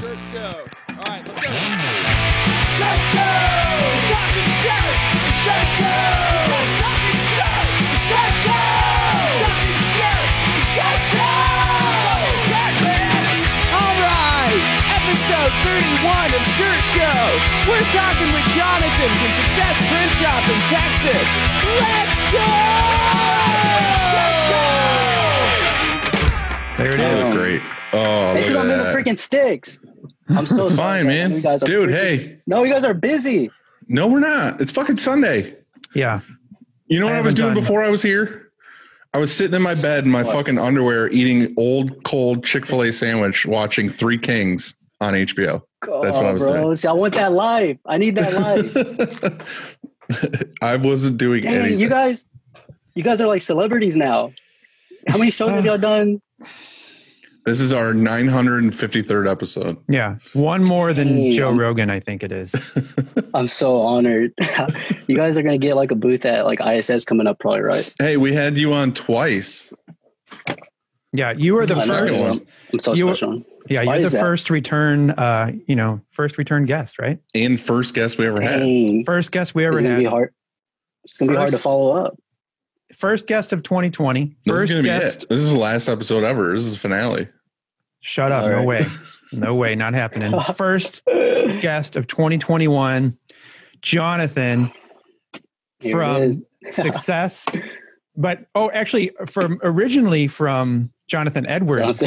Shirt Show. All right, let's go. Shirt Show! Talking shirt! Shirt Show! Talking shirt! Shirt Show! Talking shirt! Shirt Show! Shirt, man! All right, episode 31 of Shirt Show. We're talking with Jonathan from Success Print Shop in Texas. Let's go! There it is. Great. Oh, They look should at have made the that. freaking sticks. I'm so It's sorry, fine, man. You guys are Dude, freaking- hey. No, you guys are busy. No, we're not. It's fucking Sunday. Yeah. You know what I was doing haven't done- before I was here? I was sitting in my bed in my fucking underwear eating old, cold Chick-fil-A sandwich watching Three Kings on HBO. That's what I was doing. See, I want that live. I need that live. I wasn't doing Dang, anything. you guys are like celebrities now. How many shows have y'all done? This is our 953rd episode. Yeah. One more than Damn. Joe Rogan, I think it is. I'm so honored. You guys are gonna get like a booth at like ISS coming up, probably, right? Hey, we had you on twice. Yeah. You were the I know. first. I'm so You- special. Yeah. Why You're is the that? first return, first return guest, right? And first guest we ever had. Dang. First guest we ever It's gonna had. be hard. It's gonna be hard to First- follow up. First guest of 2020. This is First gonna be guest. it. This is the last episode ever. This is the finale. Shut up. All No right. way. No way. Not happening. First guest of 2021, Jonathan Here it from is. Success. But, actually, originally from Jonathan Edwards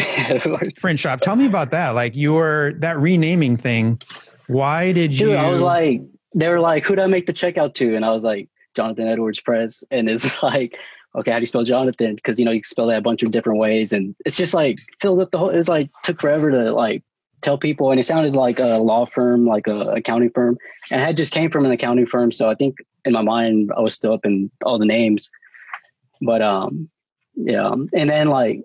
Print Shop. Tell me about that. Like that renaming thing. Why did you? Dude, I was like, they were like, who'd I make the checkout to? And I was like, Jonathan Edwards Press. And it's like, okay, how do you spell Jonathan? Because, you can spell that a bunch of different ways. And it's just like, fills up the whole, it's like, took forever to like tell people. And it sounded like a law firm, like a accounting firm. And I had just came from an accounting firm. So I think in my mind, I was still up in all the names. But, yeah. And then like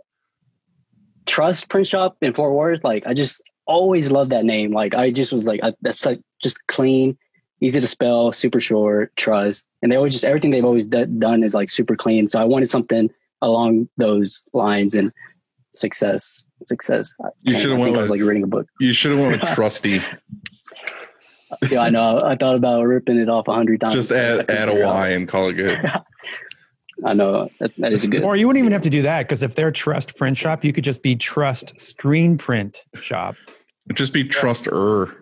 Trust Print Shop in Fort Worth, like, I just always loved that name. Like, I just was like, that's like just clean, easy to spell, super short, Trust. And they always just, everything they've always done is like super clean. So I wanted something along those lines, and success. You should have went I was with like reading a book. You should have went with Trusty. Yeah, I know. I thought about ripping it off 100 times. Just add a Y and call it good. I know that is good. Or you wouldn't even have to do that, because if they're Trust Print Shop, you could just be Trust Screen Print Shop. Just be Truster.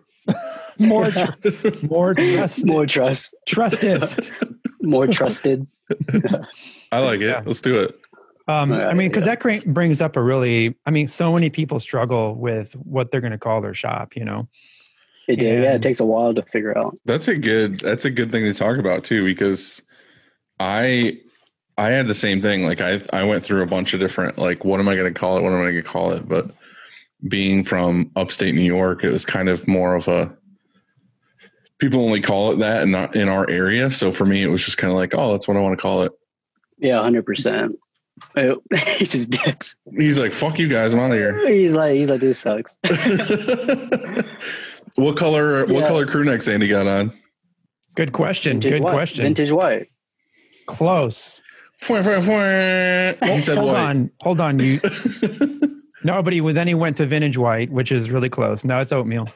More trust. More trust, Trustist. more trusted. I like it. Yeah. Let's do it. Because that brings up so many people struggle with what they're going to call their shop, It did. Yeah, it takes a while to figure out. That's a good thing to talk about too, because I had the same thing. Like I went through a bunch of different, like, what am I going to call it? What am I going to call it? But being from upstate New York, it was kind of more of a, people only call it that and not in our area. So for me, it was just kind of like, oh, that's what I want to call it. Yeah, 100%. He just dips. He's like, fuck you guys, I'm out of here. He's like, this sucks. What color crew neck Sandy got on? Good question. Vintage Good white. question. Vintage white. Close. He said white. Hold on. You. No, but then he went to vintage white, which is really close. No, it's oatmeal.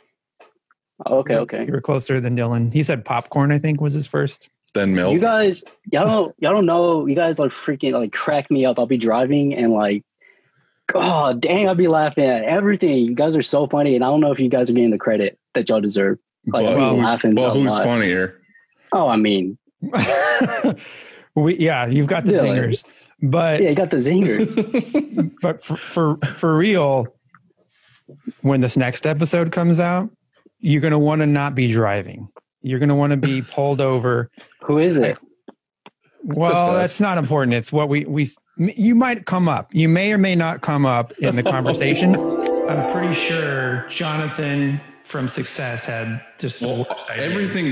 Okay. You were closer than Dylan. He said popcorn, I think, was his first. Then milk. You guys, y'all don't know. You guys like freaking like crack me up. I'll be driving and like, oh dang, I'll be laughing at everything. You guys are so funny, and I don't know if you guys are getting the credit that y'all deserve. Like, I'll be laughing. a who's lot. funnier? Oh, I mean, You've got the Dylan. zingers, but yeah, you got the zinger. but for real, when this next episode comes out, you're going to want to not be driving. You're going to want to be pulled over. Who is it? Well, that's not important. It's what you might come up. You may or may not come up in the conversation. I'm pretty sure Jonathan from Success had just the worst idea. Everything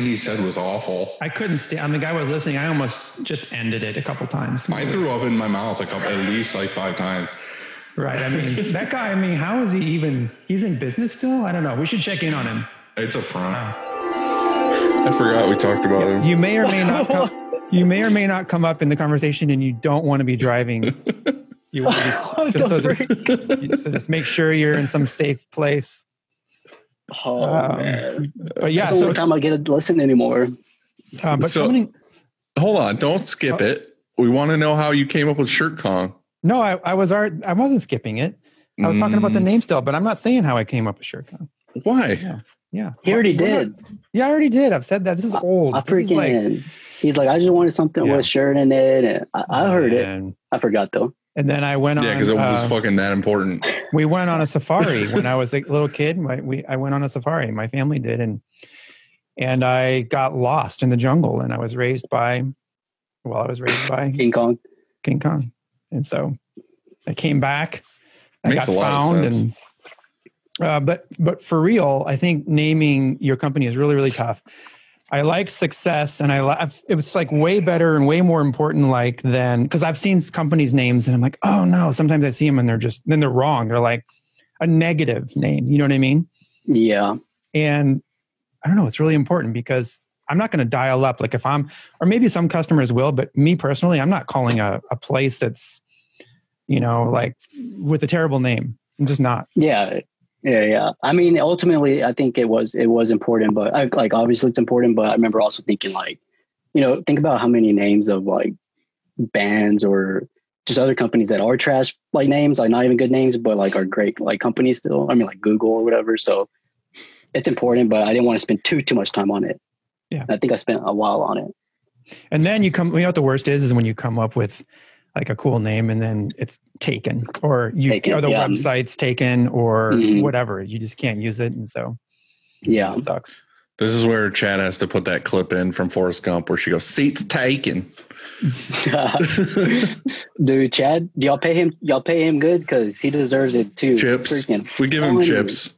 he said was awful. I couldn't stand. I mean, the guy was listening. I almost just ended it a couple times. I threw up in my mouth at least like 5 times. Right. I mean, that guy. I mean, how is he even? He's in business still. I don't know. We should check in on him. It's a front. I forgot we talked about him. You may or may not come. You may or may not come up in the conversation, and you don't want to be driving. You want to be, so just make sure you're in some safe place. Oh man! But yeah, that's the only time I get to listen anymore. But hold on, don't skip it. We want to know how you came up with Shirt Kong. No, I wasn't skipping it. I was talking about the name still, but I'm not saying how I came up with Shirt Kong. Why? Yeah. He already did. I already did. I've said that. This is old. He's like, I just wanted something with a shirt in it. And I heard it. I forgot though. And then I went on. Yeah, because it was fucking that important. We went on a safari when I was a little kid. I went on a safari. My family did, and I got lost in the jungle. And I was raised by King Kong. King Kong. And so I came back. I Makes got found, and but for real, I think naming your company is really, really tough. I like Success, and it was like way better and way more important, than because I've seen companies' names and I'm like, oh no. Sometimes I see them and they're wrong. They're like a negative name. You know what I mean? Yeah. And I don't know. It's really important because I'm not going to dial up. Like or maybe some customers will, but me personally, I'm not calling a place that's, like with a terrible name. I'm just not. Yeah. I mean, ultimately, I think it was important, but obviously it's important. But I remember also thinking think about how many names of bands or just other companies that are trash names, not even good names, but are great companies still. I mean, like Google or whatever. So it's important, but I didn't want to spend too much time on it. Yeah, I think I spent a while on it. And then you what the worst is when you come up with a cool name and then it's taken or the website's taken or whatever. You just can't use it. And so it sucks. This is where Chad has to put that clip in from Forrest Gump where she goes, "Seat's taken." Dude, Chad, do y'all pay him good? Cause he deserves it too. Chips. We give him chips.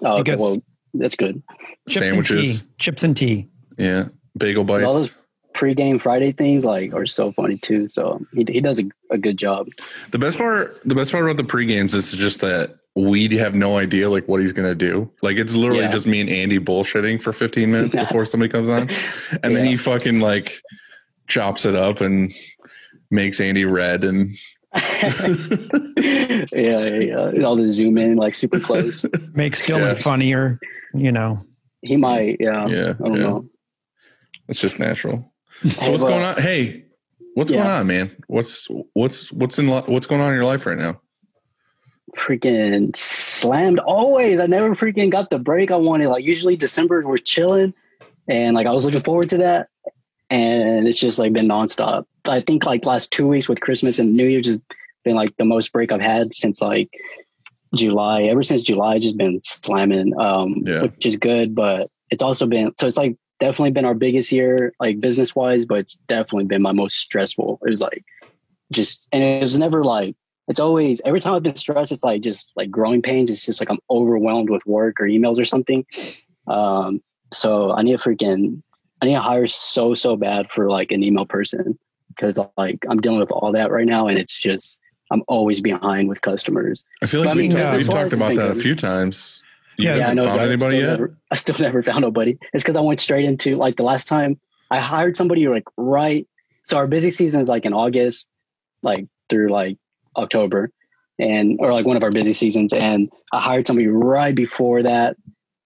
Oh, okay. Well, that's good. Sandwiches. Chips and tea. Yeah. Bagel bites. All those pre-game Friday things are so funny too. So he does a good job. The best part about the pre-games is just that we have no idea what he's gonna do. It's literally just me and Andy bullshitting for 15 minutes before somebody comes on, and then he fucking chops it up and makes Andy red and all the zoom in super close. Makes Dylan funnier. He might. I don't know. It's just natural. So what's going on? Hey, what's going on, man? What's going on in your life right now? Freaking slammed always. I never freaking got the break I wanted. Usually December we're chilling, and I was looking forward to that, and it's just been nonstop. I think last 2 weeks with Christmas and New Year just been the most break I've had since July. Ever since July, just been slamming, which is good, but it's also been it's definitely been our biggest year, business wise, but it's definitely been my most stressful. It was and it was never it's always, every time I've been stressed, it's just growing pains. It's just I'm overwhelmed with work or emails or something. So I need to hire so bad for an email person because I'm dealing with all that right now. And it's just, I'm always behind with customers. I feel like we've talked about that a few times. I know. Found anybody yet? I still never found nobody. It's because I went straight into the last time I hired somebody right. So our busy season is in August, through October, or one of our busy seasons. And I hired somebody right before that,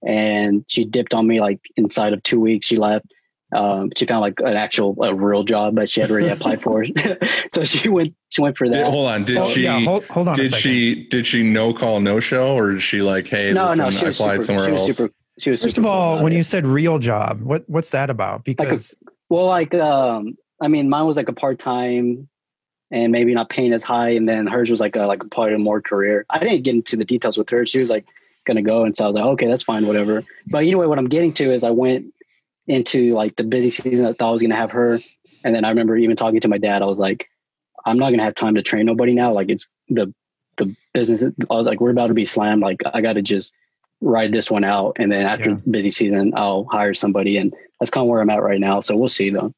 and she dipped on me inside of 2 weeks. She left. She found a real job that she had already applied for. So she went for that. Hold on. Hold on. Did she no call, no show, or did she hey, no, listen, I applied somewhere else? She was First of all, when you said real job, what's that about? Because I mean, mine was a part-time and maybe not paying as high, and then hers was a part of more career. I didn't get into the details with her. She was gonna go, and so I was okay, that's fine, whatever. But anyway, what I'm getting to is I went into the busy season. I thought I was going to have her. And then I remember even talking to my dad, I was I'm not going to have time to train nobody now. It's the business. I was we're about to be slammed. I got to just ride this one out. And then after busy season, I'll hire somebody. And that's kind of where I'm at right now. So we'll see though.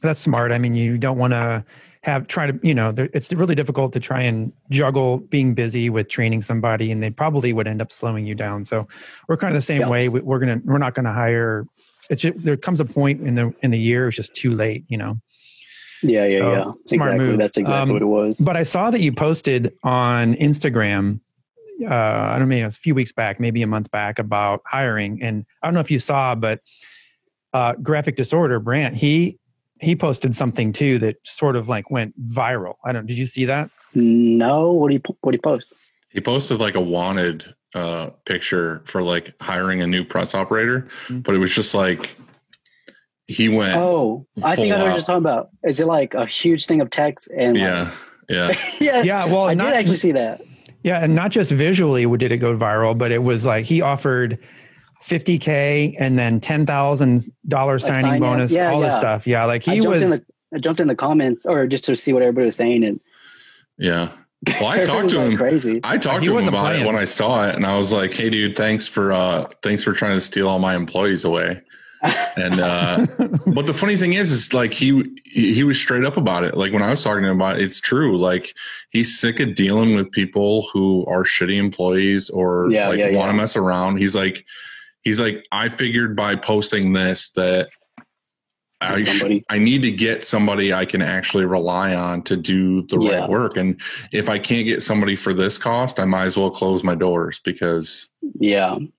That's smart. I mean, you don't want to it's really difficult to try and juggle being busy with training somebody, and they probably would end up slowing you down. So we're kind of the same way. We're not going to hire. It's just, there comes a point in the year it's just too late, Yeah. Smart exactly. move. That's exactly what it was. But I saw that you posted on Instagram I don't know, it was a few weeks back, maybe a month back, about hiring. And I don't know if you saw, but Graphic Disorder, Brant, he posted something too that sort of like went viral. Did you see that? No. What did he post? He posted like a wanted picture for like hiring a new press operator, but it was just like he went. Oh, I think I know what you're talking about. Is it like a huge thing of text? And yeah. Yeah. Well, I did actually see that. Yeah, and not just visually did it go viral, but it was like he offered $50K and then $10,000 signing bonus, all this stuff. Yeah, like I jumped in the comments or just to see what everybody was saying, and yeah. Well, I talked to him. Crazy. I talked to him about it when I saw it, and I was like, "Hey, dude, thanks for trying to steal all my employees away." And but the funny thing is like he was straight up about it. Like when I was talking to him about it, it's true. Like he's sick of dealing with people who are shitty employees or want to mess around. He's like, I figured by posting this that I need to get somebody I can actually rely on to do the right work. And if I can't get somebody for this cost, I might as well close my doors because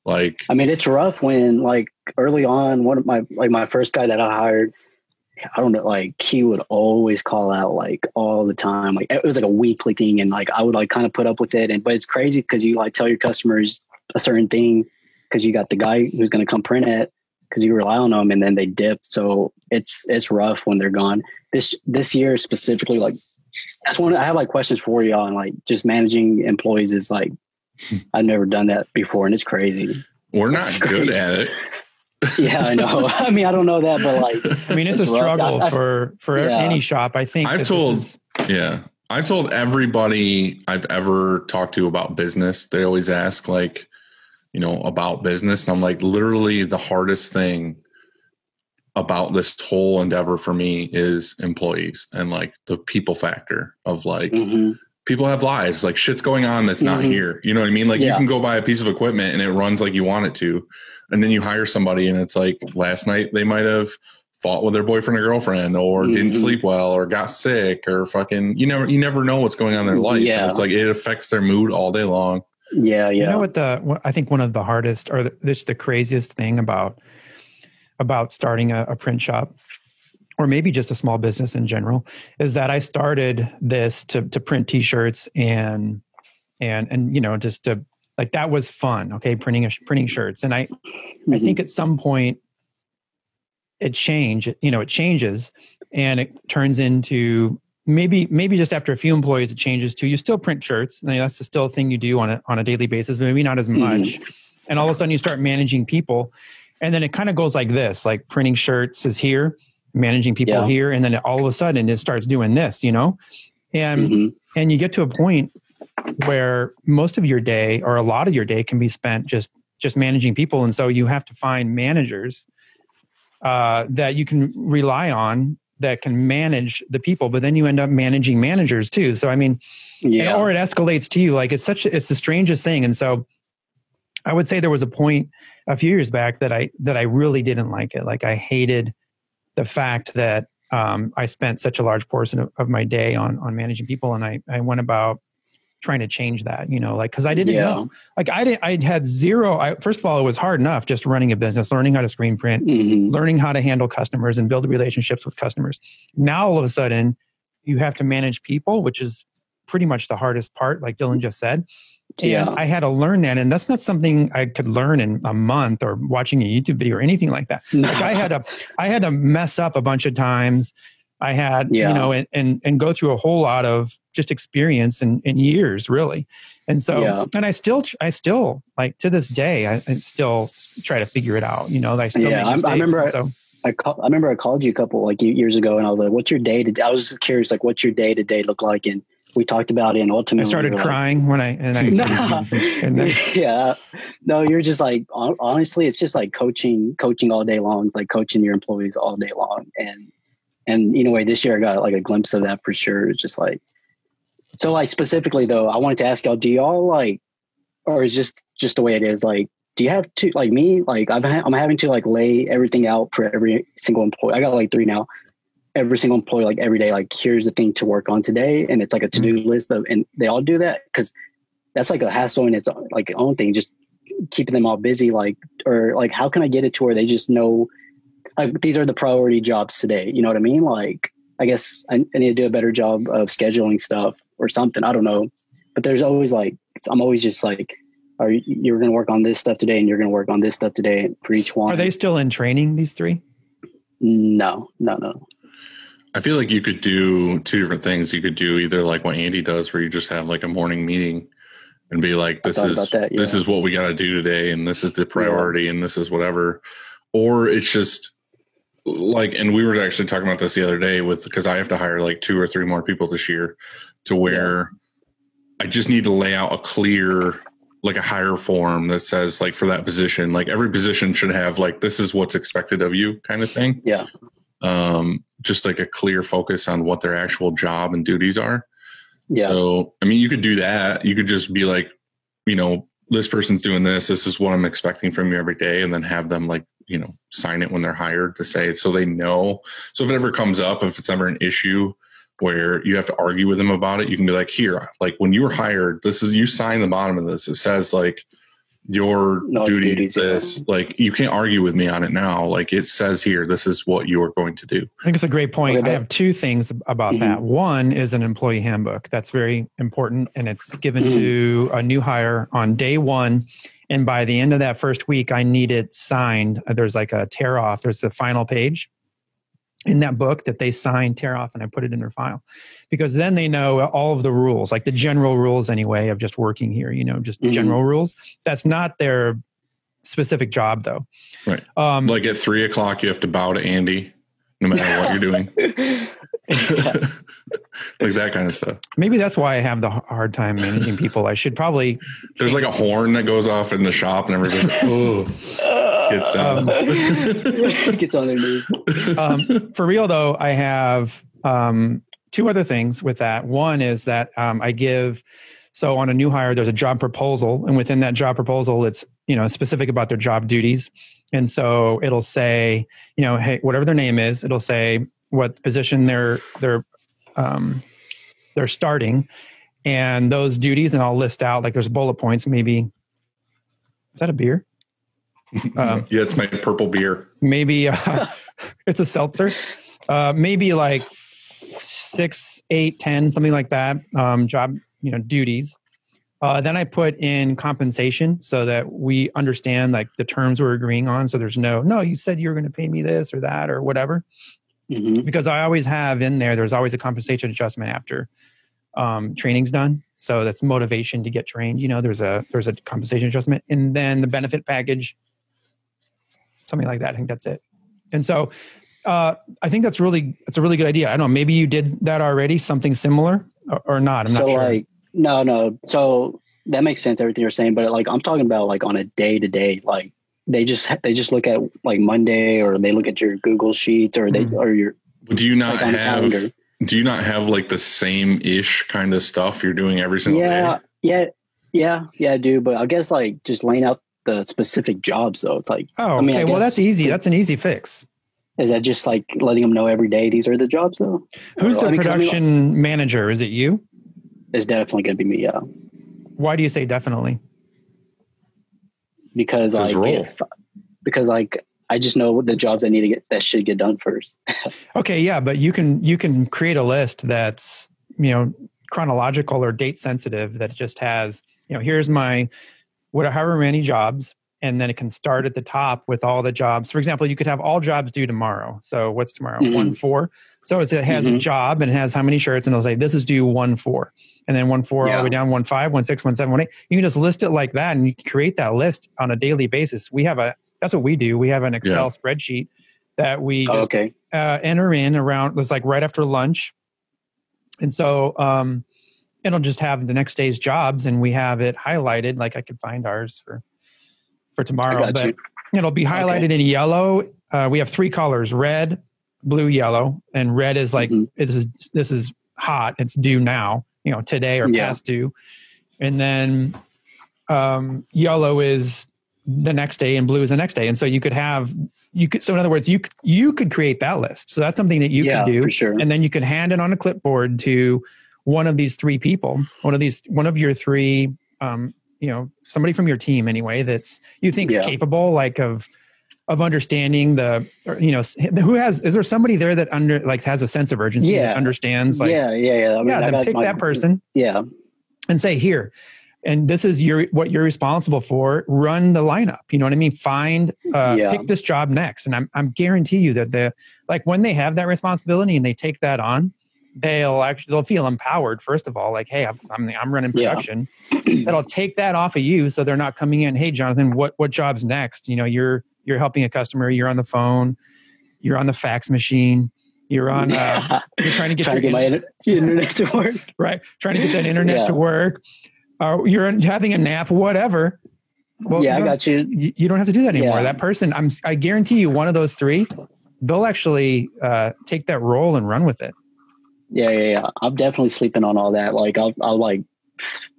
like, I mean, it's rough when like early on, one of my first guy that I hired, I don't know, like he would always call out like all the time. Like it was like a weekly thing. And like, I would like kind of put up with it. But it's crazy because you like tell your customers a certain thing because you got the guy who's going to come print it, because you rely on them and then they dip. So it's rough when they're gone. This year specifically, like that's one I have like questions for you on like just managing employees is like, I've never done that before and it's crazy. We're not good at it. Yeah, I know. I mean, I don't know that, but like, I mean, it's a struggle for any shop. I think I've told everybody I've ever talked to about business. They always ask like, about business. And I'm like, literally the hardest thing about this whole endeavor for me is employees and like the people factor of like, people have lives, like shit's going on that's not here. You know what I mean? Like you can go buy a piece of equipment and it runs like you want it to. And then you hire somebody and it's like last night they might have fought with their boyfriend or girlfriend or didn't sleep well or got sick or fucking, you never know what's going on in their life. Yeah. And it's like, it affects their mood all day long. Yeah. You know what I think one of the hardest or the craziest thing about starting a print shop or maybe just a small business in general is that I started this to print t-shirts and just to like, that was fun. Okay. Printing shirts. And I think at some point it changes and it turns into maybe just after a few employees, it changes to you still print shirts. And that's still a thing you do on a daily basis, but maybe not as much. And all of a sudden you start managing people. And then it kind of goes like this, like printing shirts is here, managing people here. And then all of a sudden it starts doing this, and you get to a point where most of your day or a lot of your day can be spent just managing people. And so you have to find managers that you can rely on that can manage the people, but then you end up managing managers too. So, I mean, or it escalates to you. Like it's the strangest thing. And so I would say there was a point a few years back that I really didn't like it. Like I hated the fact that I spent such a large portion of my day on managing people. And I went about trying to change that, cause I didn't know, like I had zero. First of all, it was hard enough just running a business, learning how to screen print, learning how to handle customers and build relationships with customers. Now, all of a sudden you have to manage people, which is pretty much the hardest part, like Dylan just said. And I had to learn that. And that's not something I could learn in a month or watching a YouTube video or anything like that. Like I had to mess up a bunch of times. I had, and go through a whole lot of just experience in years, really. And so, and I still like to this day, I still try to figure it out, I still make mistakes. I remember I called you a couple like years ago and I was like, what's your day to day? I was just curious, like, what's your day to day look like? And we talked about it and ultimately I started crying when I no, you're just like, honestly, it's just like coaching all day long. It's like coaching your employees all day long. And anyway, this year I got like a glimpse of that for sure. It's just like, so like specifically though, I wanted to ask y'all, do y'all like, or is just the way it is? Like, do you have to, like me, like I'm having to like lay everything out for every single employee. I got like 3 now. Every single employee, like every day, like here's the thing to work on today. And it's like a to-do list and they all do that. Cause that's like a hassle in its like own thing, just keeping them all busy. Like, or like, how can I get it to where they just know, like, these are the priority jobs today? You know what I mean? Like, I guess I need to do a better job of scheduling stuff or something. I don't know. But there's always like, I'm always just like, you're going to work on this stuff today and you're going to work on this stuff today for each one. Are they still in training, these three? No. I feel like you could do two different things. You could do either like what Andy does, where you just have like a morning meeting and be like, this is what we got to do today. And this is the priority and this is whatever. Or it's just like, and we were actually talking about this the other day because I have to hire like 2 or 3 more people this year, to where I just need to lay out a clear, like a hire form that says like for that position, like every position should have like, this is what's expected of you kind of thing. Yeah. Just like a clear focus on what their actual job and duties are. Yeah. So, I mean, you could do that. You could just be like, you know, this person's doing this. This is what I'm expecting from you every day. And then have them like, you know, sign it when they're hired to say, so they know. So if it ever comes up, if it's ever an issue where you have to argue with them about it, you can be like, here, like when you were hired, this is, you sign the bottom of this. It says like your duties, this, like you can't argue with me on it now. Like it says here, this is what you are going to do. I think it's a great point. I have 2 things about that. One is an employee handbook. That's very important. And it's given to a new hire on day 1. And by the end of that first week, I need it signed. There's like a tear off. There's the final page in that book that they sign, tear off, and I put it in their file, because then they know all of the rules, like the general rules anyway of just working here, you know, just general rules. That's not their specific job though. Right. Like at 3:00, you have to bow to Andy, no matter what you're doing. Like that kind of stuff. Maybe that's why I have the hard time managing people. I should probably. There's like a horn that goes off in the shop and everybody's like, oh, gets down. Gets on their knees. For real though, I have 2 other things with that. One is that I give, so on a new hire, there's a job proposal, and within that job proposal, it's, you know, specific about their job duties. And so it'll say, you know, hey, whatever their name is, it'll say what position they're starting, and those duties, and I'll list out, like there's bullet points. Maybe, is that a beer? Yeah, it's my purple beer. Maybe it's a seltzer. Maybe like 6, 8, 10, something like that. Job, you know, duties. Then I put in compensation so that we understand like the terms we're agreeing on. So there's no, you said you were going to pay me this or that or whatever. Because I always have in there's always a compensation adjustment after training's done. So that's motivation to get trained. You know, there's a compensation adjustment, and then the benefit package, something like that. I think that's it. And so I think that's a really good idea. I don't know, maybe you did that already, something similar or not. I'm not sure. Like, no. So that makes sense, everything you're saying, but like I'm talking about like on a day to day, like they just look at like Monday, or they look at your Google Sheets, or they or your. Do you not like have like the same ish kind of stuff you're doing every single day? Yeah, I do. But I guess like just laying out the specific jobs though. It's like, oh, okay. Well, that's easy. That's an easy fix. Is that just like letting them know every day these are the jobs though? Who's the production manager? Is it you? It's definitely going to be me. Yeah. Why do you say definitely? Because like I just know the jobs I need to get that should get done first. Okay, yeah, but you can create a list that's, you know, chronological or date sensitive, that just has, you know, here's my however many jobs, and then it can start at the top with all the jobs. For example, you could have all jobs due tomorrow. So what's tomorrow? 1/4. So it has a job and it has how many shirts, and it'll say this is due 1/4, and then 1/4 all the way down 1/5, 1/6, 1/7, 1/8. You can just list it like that, and you can create that list on a daily basis. That's what we do. We have an Excel spreadsheet that we just enter in around. It's like right after lunch, and so it'll just have the next day's jobs, and we have it highlighted. Like I could find ours for tomorrow, but it'll be highlighted in yellow. We have 3 colors: red, blue, yellow. And red is like this is hot. It's due now, you know, today or past due. And then yellow is the next day, and blue is the next day. And so so in other words, you could create that list. So that's something that you can do. For sure. And then you can hand it on a clipboard to one of these 3 people, one of your 3 somebody from your team anyway, that's you think's capable, like of understanding is there somebody there that has a sense of urgency, that understands, like, I mean, then pick that person. Yeah. And say, here, and this is what you're responsible for. Run the lineup. You know what I mean? Pick this job next. And I'm guarantee you that when they have that responsibility and they take that on, they'll feel empowered. First of all, like, hey, I'm running production. That'll take that off of you, so they're not coming in. Hey, Jonathan, what job's next? You're helping a customer. You're on the phone. You're on the fax machine. You're on. You're trying to get my internet to work. Right, trying to get that internet to work. You're having a nap, whatever. Well, I got you. You don't have to do that anymore. That person, I guarantee you, one of those three, they'll actually take that role and run with it. Yeah. I'm definitely sleeping on all that. Like I'll like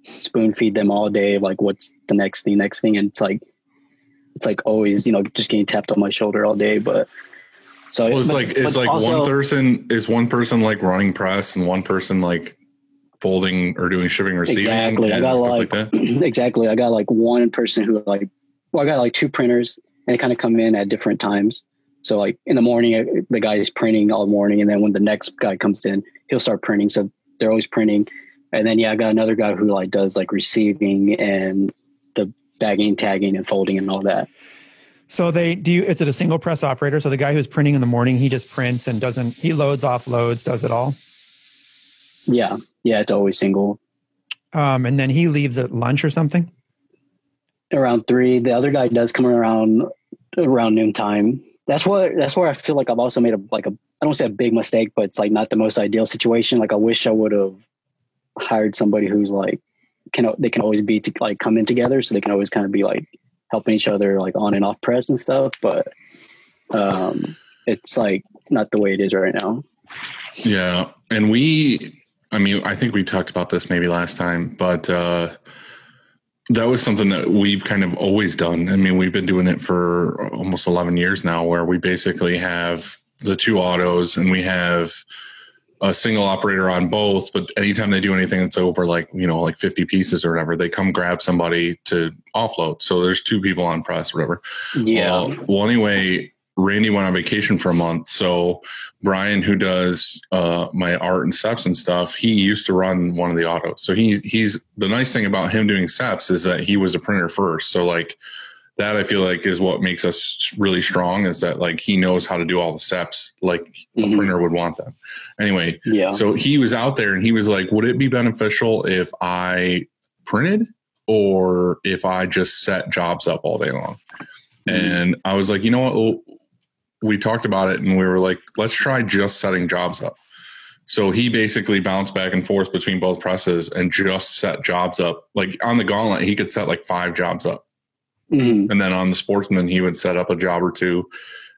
spoon feed them all day. Like, what's the next thing? And it's like always, just getting tapped on my shoulder all day. But so it's like one person like running press and one person like folding or doing shipping or receiving. Exactly. I got like that. Exactly. I got like one person who I got like two printers, and they kind of come in at different times. So like in the morning, the guy is printing all morning. And then when the next guy comes in, he'll start printing. So they're always printing. And then, I got another guy who like does like receiving and the bagging, tagging and folding and all that. So is it a single press operator? So the guy who's printing in the morning, he just prints and he loads, offloads, does it all? Yeah. It's always single. And then he leaves at lunch or something? Around 3. The other guy does come around noontime. That's where I feel like I've also made I don't want to say a big mistake, but it's like not the most ideal situation. Like I wish I would have hired somebody who's like, they can always be like come in together, so they can always kind of be like helping each other like on and off press and stuff. But it's like not the way it is right now. Yeah. And I think we talked about this maybe last time, but that was something that we've kind of always done. I mean, we've been doing it for almost 11 years now, where we basically have the two autos and we have a single operator on both. But anytime they do anything that's over like 50 pieces or whatever, they come grab somebody to offload. So there's two people on press or whatever. Yeah. Well, anyway, Randy went on vacation for a month. So Brian, who does my art and SEPs and stuff, he used to run one of the autos. So he's the nice thing about him doing SEPs is that he was a printer first. So like that, I feel like is what makes us really strong, is that like he knows how to do all the SEPs like a printer would want them. Anyway, so he was out there and he was like, would it be beneficial if I printed or if I just set jobs up all day long? And I was like, you know what? Well, we talked about it and we were like, let's try just setting jobs up. So he basically bounced back and forth between both presses and just set jobs up. Like on the Gauntlet, he could set like 5 jobs up. And then on the Sportsman, he would set up a job or two.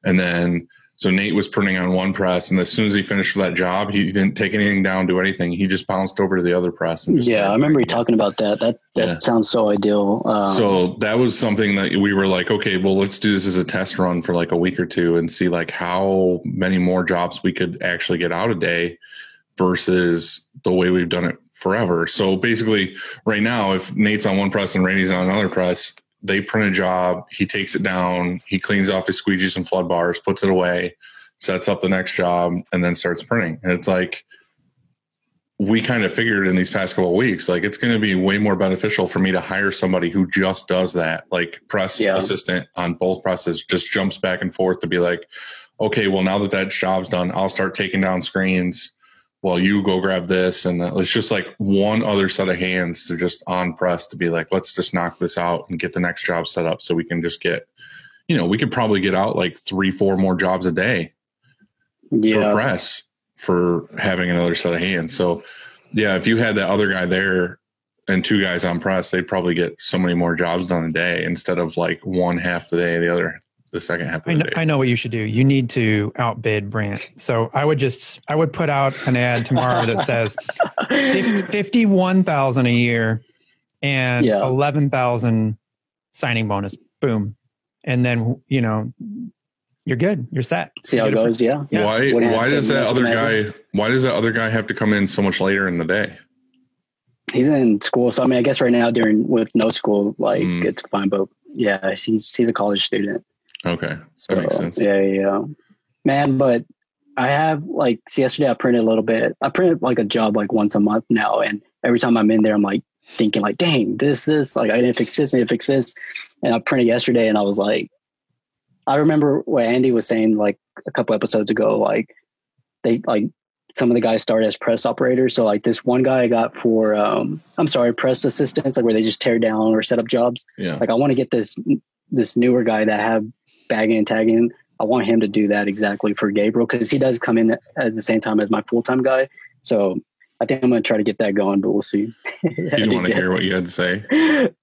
And then, so Nate was printing on one press. And as soon as he finished that job, he didn't take anything down, do anything. He just bounced over to the other press. And I remember you talking about that. That sounds so ideal. So that was something that we were like, okay, well, let's do this as a test run for like a week or two and see like how many more jobs we could actually get out a day versus the way we've done it forever. So basically right now, if Nate's on one press and Randy's on another press, they print a job, he takes it down, he cleans off his squeegees and flood bars, puts it away, sets up the next job, and then starts printing. And it's like, we kind of figured in these past couple of weeks, like it's going to be way more beneficial for me to hire somebody who just does that, like press assistant on both presses, just jumps back and forth to be like, okay, well, now that job's done, I'll start taking down screens while you go grab this. And it's just like one other set of hands to just on press to be like, let's just knock this out and get the next job set up so we can just get, we could probably get out like 3-4 more jobs a day per press for having another set of hands. So if you had that other guy there and 2 guys on press, they'd probably get so many more jobs done a day instead of like one half the day, the second half of the day. I know what you should do. You need to outbid Brant. So I would put out an ad tomorrow that says 51,000 a year and 11,000 signing bonus. Boom. And then, you're good. You're set. See how it goes. Yeah. Why does that other guy have to come in so much later in the day? He's in school. So, I mean, I guess right now with no school, like it's fine, but yeah, he's a college student. Okay. So, that makes sense. Yeah. Man, but I have yesterday I printed a little bit. I printed like a job like once a month now. And every time I'm in there, I'm like thinking like, dang, this, like I didn't fix this, And I printed yesterday and I was like, I remember what Andy was saying like a couple episodes ago, like some of the guys started as press operators. So like this one guy I got for, press assistants, like where they just tear down or set up jobs. Yeah. Like I want to get this newer guy that have bagging and tagging. I want him to do that exactly for Gabriel, because he does come in at the same time as my full-time guy. So I think I'm going to try to get that going, but we'll see. He didn't want to hear what you had to say.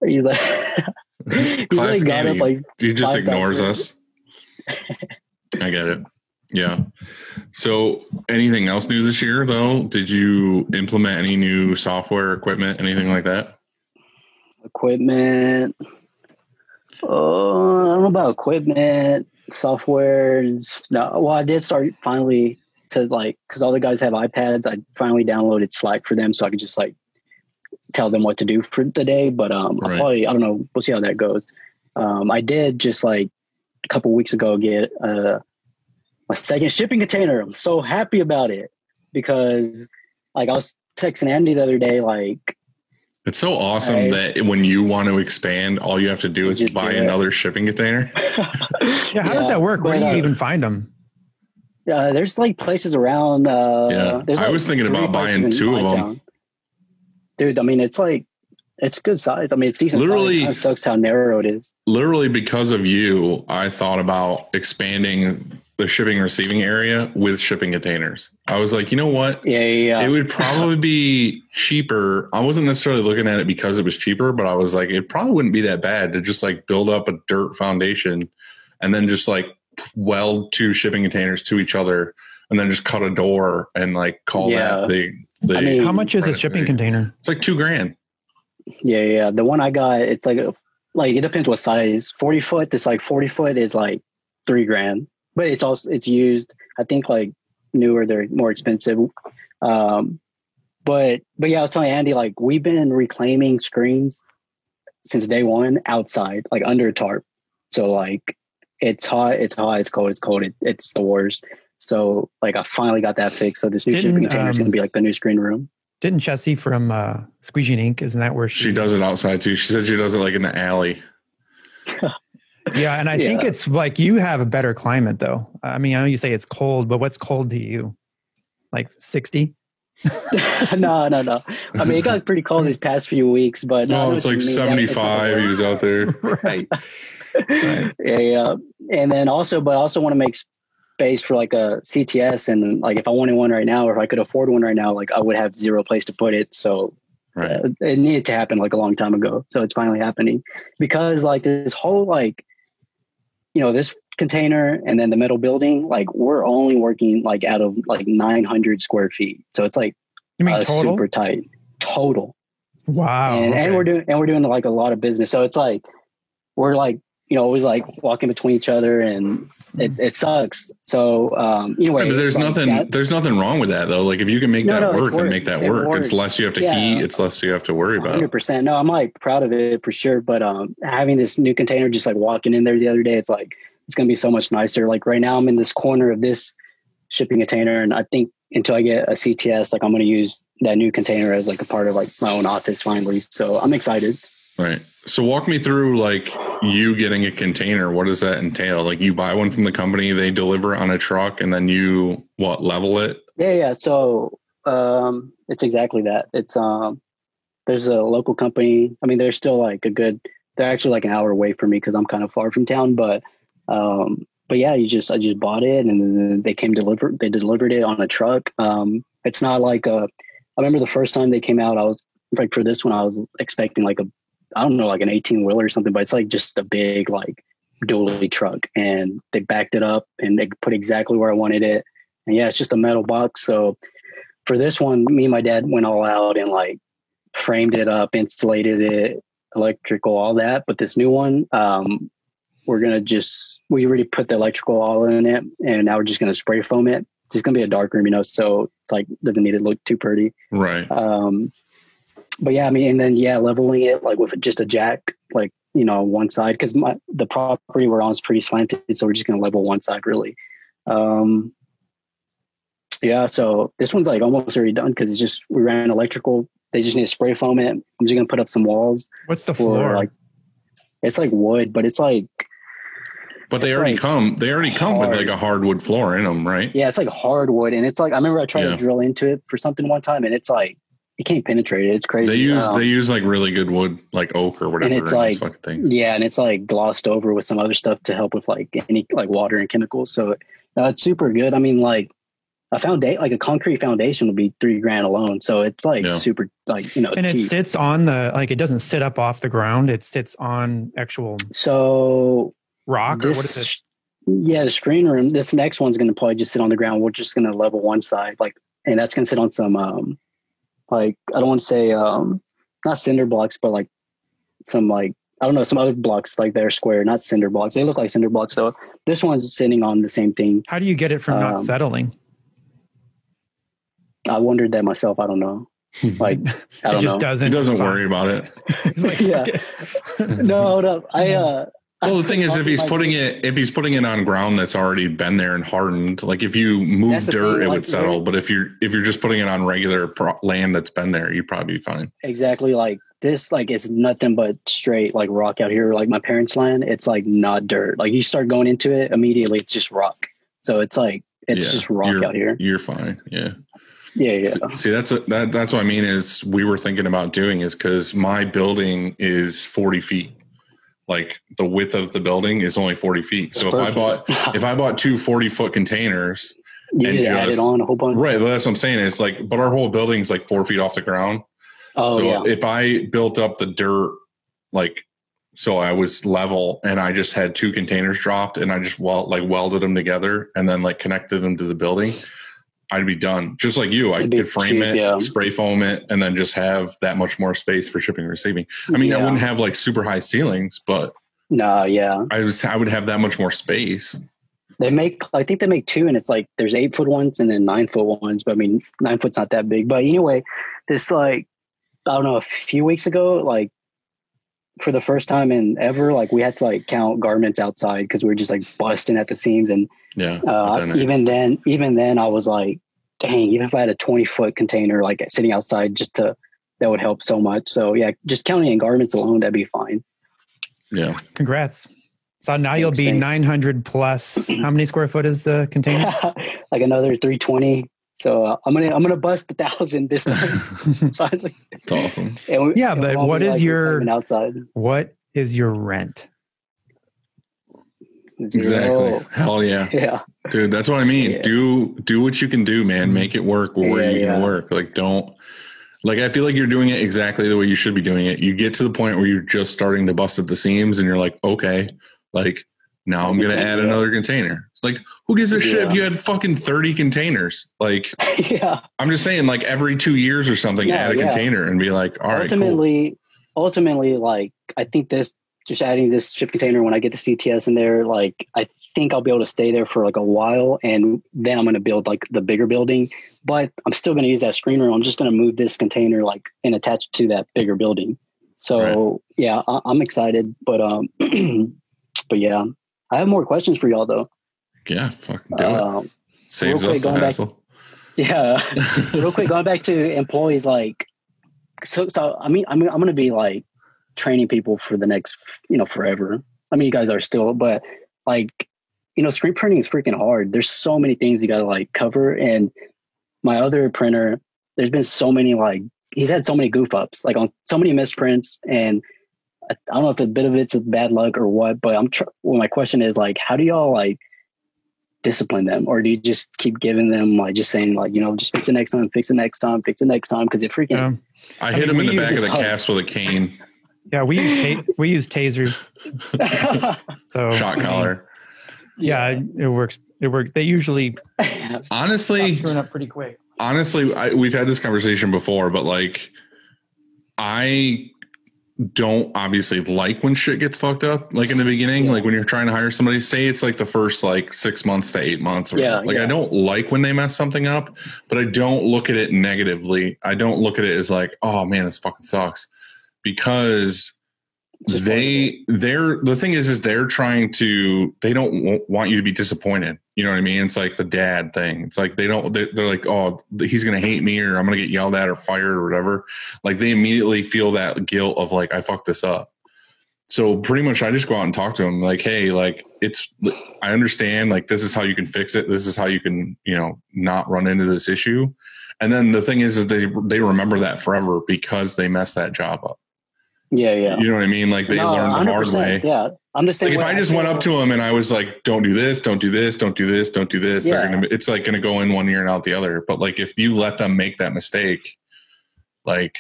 He's like, Classic Andy. He just ignores us. I get it. Yeah. So anything else new this year, though? Did you implement any new software, equipment, anything like that? Equipment. I don't know about equipment, software. No, well, I did start finally to because all the guys have iPads. I finally downloaded Slack for them so I could just tell them what to do for the day. But I'll probably, I don't know, we'll see how that goes. I did just a couple weeks ago get my second shipping container. I'm so happy about it because I was texting Andy the other day, it's so awesome that when you want to expand, all you have to do is buy another shipping container. Yeah. How does that work? Where do you even find them? There's places around. I was thinking about buying 2 of them. Dude, I mean, it's good size. I mean, it's decent. Literally, size. It sucks how narrow it is. Literally, because of you, I thought about expanding the shipping and receiving area with shipping containers. I was like, you know what? Yeah. It would probably be cheaper. I wasn't necessarily looking at it because it was cheaper, but I was like, it probably wouldn't be that bad to just build up a dirt foundation and then just weld 2 shipping containers to each other and then just cut a door and call that the I mean, how much is a shipping container? It's $2,000. Yeah. The one I got, it's it depends what size. 40 foot. This 40 foot is $3,000. But it's used. I think newer, they're more expensive. But yeah, I was telling Andy, we've been reclaiming screens since day one outside, under a tarp. So it's hot, it's cold, it's the worst. So I finally got that fixed. So this new shipping container is going to be the new screen room. Didn't Chessie from Squeegee Ink, isn't that where she does it outside too? She said she does it in the alley. Yeah, and I think it's you have a better climate though. I mean, I know you say it's cold, but what's cold to you? 60? No. I mean, it got pretty cold these past few weeks, but no, it's 75. He was out there, right? Yeah. And then I also want to make space for a CTS, and if I wanted one right now, or if I could afford one right now, I would have zero place to put it. So it needed to happen a long time ago. So it's finally happening because this whole this container and then the metal building, we're only working out of 900 square feet. So it's you mean total? Super tight total. Wow. And we're doing a lot of business. So it's we're always walking between each other, and it sucks. So anyway, but there's nothing wrong with that though. If you can make that work, then make that work. It's less you have to heat. It's less you have to worry about. 100%. No, I'm proud of it for sure. But having this new container, just walking in there the other day, it's it's going to be so much nicer. Right now I'm in this corner of this shipping container, and I think until I get a CTS, I'm going to use that new container as a part of my own office finally. So I'm excited. Right. So walk me through you getting a container. What does that entail? You buy one from the company, they deliver it on a truck, and then you level it? Yeah. So it's exactly that. It's there's a local company. I mean, they're still they're actually an hour away from me because I'm kind of far from town. But yeah, I just bought it, and then they delivered it on a truck. It's not I remember the first time they came out, I was for this one, I was expecting I don't know, an 18-wheeler or something, but it's just a big dually truck, and they backed it up and they put exactly where I wanted it. And yeah, it's just a metal box. So for this one, me and my dad went all out and framed it up, insulated it, electrical, all that. But this new one, we already put the electrical all in it, and now we're just going to spray foam it. It's just going to be a dark room, so it's doesn't need to look too pretty. Right. but yeah, I mean, and then leveling it like with just a jack, like, you know, one side, because the property we're on is pretty slanted, so we're just gonna level one side really. Yeah, so this one's like almost already done because it's just we ran electrical. They just need to spray foam it. I'm just gonna put up some walls. What's the floor? Like, it's like wood, but it's like. But they already come with like a hardwood floor in them, right? Yeah, it's like hardwood, and it's like I remember I tried to drill into it for something one time, and it's like you can't penetrate it. It's crazy. They use like really good wood, like oak or whatever. And it's like and it's like glossed over with some other stuff to help with like any like water and chemicals. So it's super good. I mean, like a concrete foundation would be $3,000 alone. So it's like super, like, you know, and cheap. It sits on it doesn't sit up off the ground. It sits on actual rock. Or what is it? Yeah, the screen room. This next one's going to probably just sit on the ground. We're just going to level one side, and that's going to sit on some, I don't want to say, not cinder blocks, but like some I don't know, some other blocks, like they're square, not cinder blocks. They look like cinder blocks. So this one's sitting on the same thing. How do you get it from not settling? I wondered that myself. I don't know. Like, I don't know. He doesn't worry about it. He's like, No. Well, the thing is, if he's putting it on ground that's already been there and hardened, like if you move dirt, it would settle. But if you're just putting it on regular land that's been there, you'd probably be fine. Exactly. Like this, like it's nothing but straight like rock out here. Like my parents' land, it's like not dirt. Like you start going into it immediately, it's just rock. So it's like just rock out here. You're fine. Yeah. Yeah. See, that's what I mean is we were thinking about doing is because my building is 40 feet. Like the width of the building is only 40 feet. So if I bought two 40-foot containers, you just added on a whole bunch. Right. But that's what I'm saying. It's like, but our whole building's like 4 feet off the ground. Oh, so if I built up the dirt, like, so I was level and I just had two containers dropped and I just welded them together and then like connected them to the building, I'd be done. Just like you, I could frame it, spray foam it, and then just have that much more space for shipping and receiving. I mean, I wouldn't have like super high ceilings, but I would have that much more space. I think they make two, and it's like there's 8-foot ones and then 9-foot ones. But I mean, 9 foot's not that big. But anyway, this like I don't know, a few weeks ago, like for the first time in ever, like we had to like count garments outside because we were just like busting at the seams. And even then I was like, dang, even if I had a 20-foot container like sitting outside, that would help so much. So yeah, just counting in garments alone, that'd be fine. Yeah. Congrats. So now you'll be 900 plus. How many square foot is the container? Like another 320. So I'm gonna bust 1,000 this time. Finally. That's awesome. But what is outside? What is your rent? Exactly. Hell yeah. Yeah. Dude, that's what I mean. Yeah. Do what you can do, man. Make it work where you can work. Like I feel like you're doing it exactly the way you should be doing it. You get to the point where you're just starting to bust at the seams and you're like, okay, like now I'm going to add another container. It's like, who gives a shit if you had fucking 30 containers? Like, I'm just saying like every 2 years or something, add a container and be like, all right, ultimately, like I think just adding this ship container when I get the CTS in there, like I think I'll be able to stay there for like a while, and then I'm going to build like the bigger building. But I'm still going to use that screen room. I'm just going to move this container like and attach it to that bigger building. So I'm excited, but but yeah, I have more questions for y'all though. Yeah, fucking do it. Saves us the hassle. Real quick, going back to employees, like so I mean, I'm going to be like training people for the next, forever. I mean, you guys are still, but like, screen printing is freaking hard. There's so many things you got to like cover. And my other printer, there's been so many, like he's had so many goof ups, like on so many misprints. And I don't know if a bit of it's bad luck or what, but my question is like, how do y'all like discipline them? Or do you just keep giving them like, just saying like, just fix it next time, fix it next time, fix it next time. Cause it freaking, I hit him in the back of the cast with a cane. Yeah, we use tasers. So shot collar. Yeah, it works. They usually honestly turn up pretty quick. Honestly, we've had this conversation before, but like don't obviously like when shit gets fucked up, like in the beginning, like when you're trying to hire somebody, say it's like the first like 6 months to 8 months. Or I don't like when they mess something up, but I don't look at it negatively. I don't look at it as like, oh man, this fucking sucks, because the thing is they're trying to, they don't want you to be disappointed. You know what I mean? It's like the dad thing. It's like they're like, oh, he's going to hate me, or I'm going to get yelled at or fired or whatever. Like they immediately feel that guilt of like, I fucked this up. So pretty much I just go out and talk to them like, hey, like I understand, like this is how you can fix it. This is how you can, not run into this issue. And then the thing is that they remember that forever because they messed that job up. Yeah. You know what I mean? Like they learned the hard way. Yeah. I'm the same. Like if I just went up to them and I was like, don't do this, don't do this, don't do this, don't do this. Yeah. It's like going to go in one ear and out the other. But like, if you let them make that mistake, like.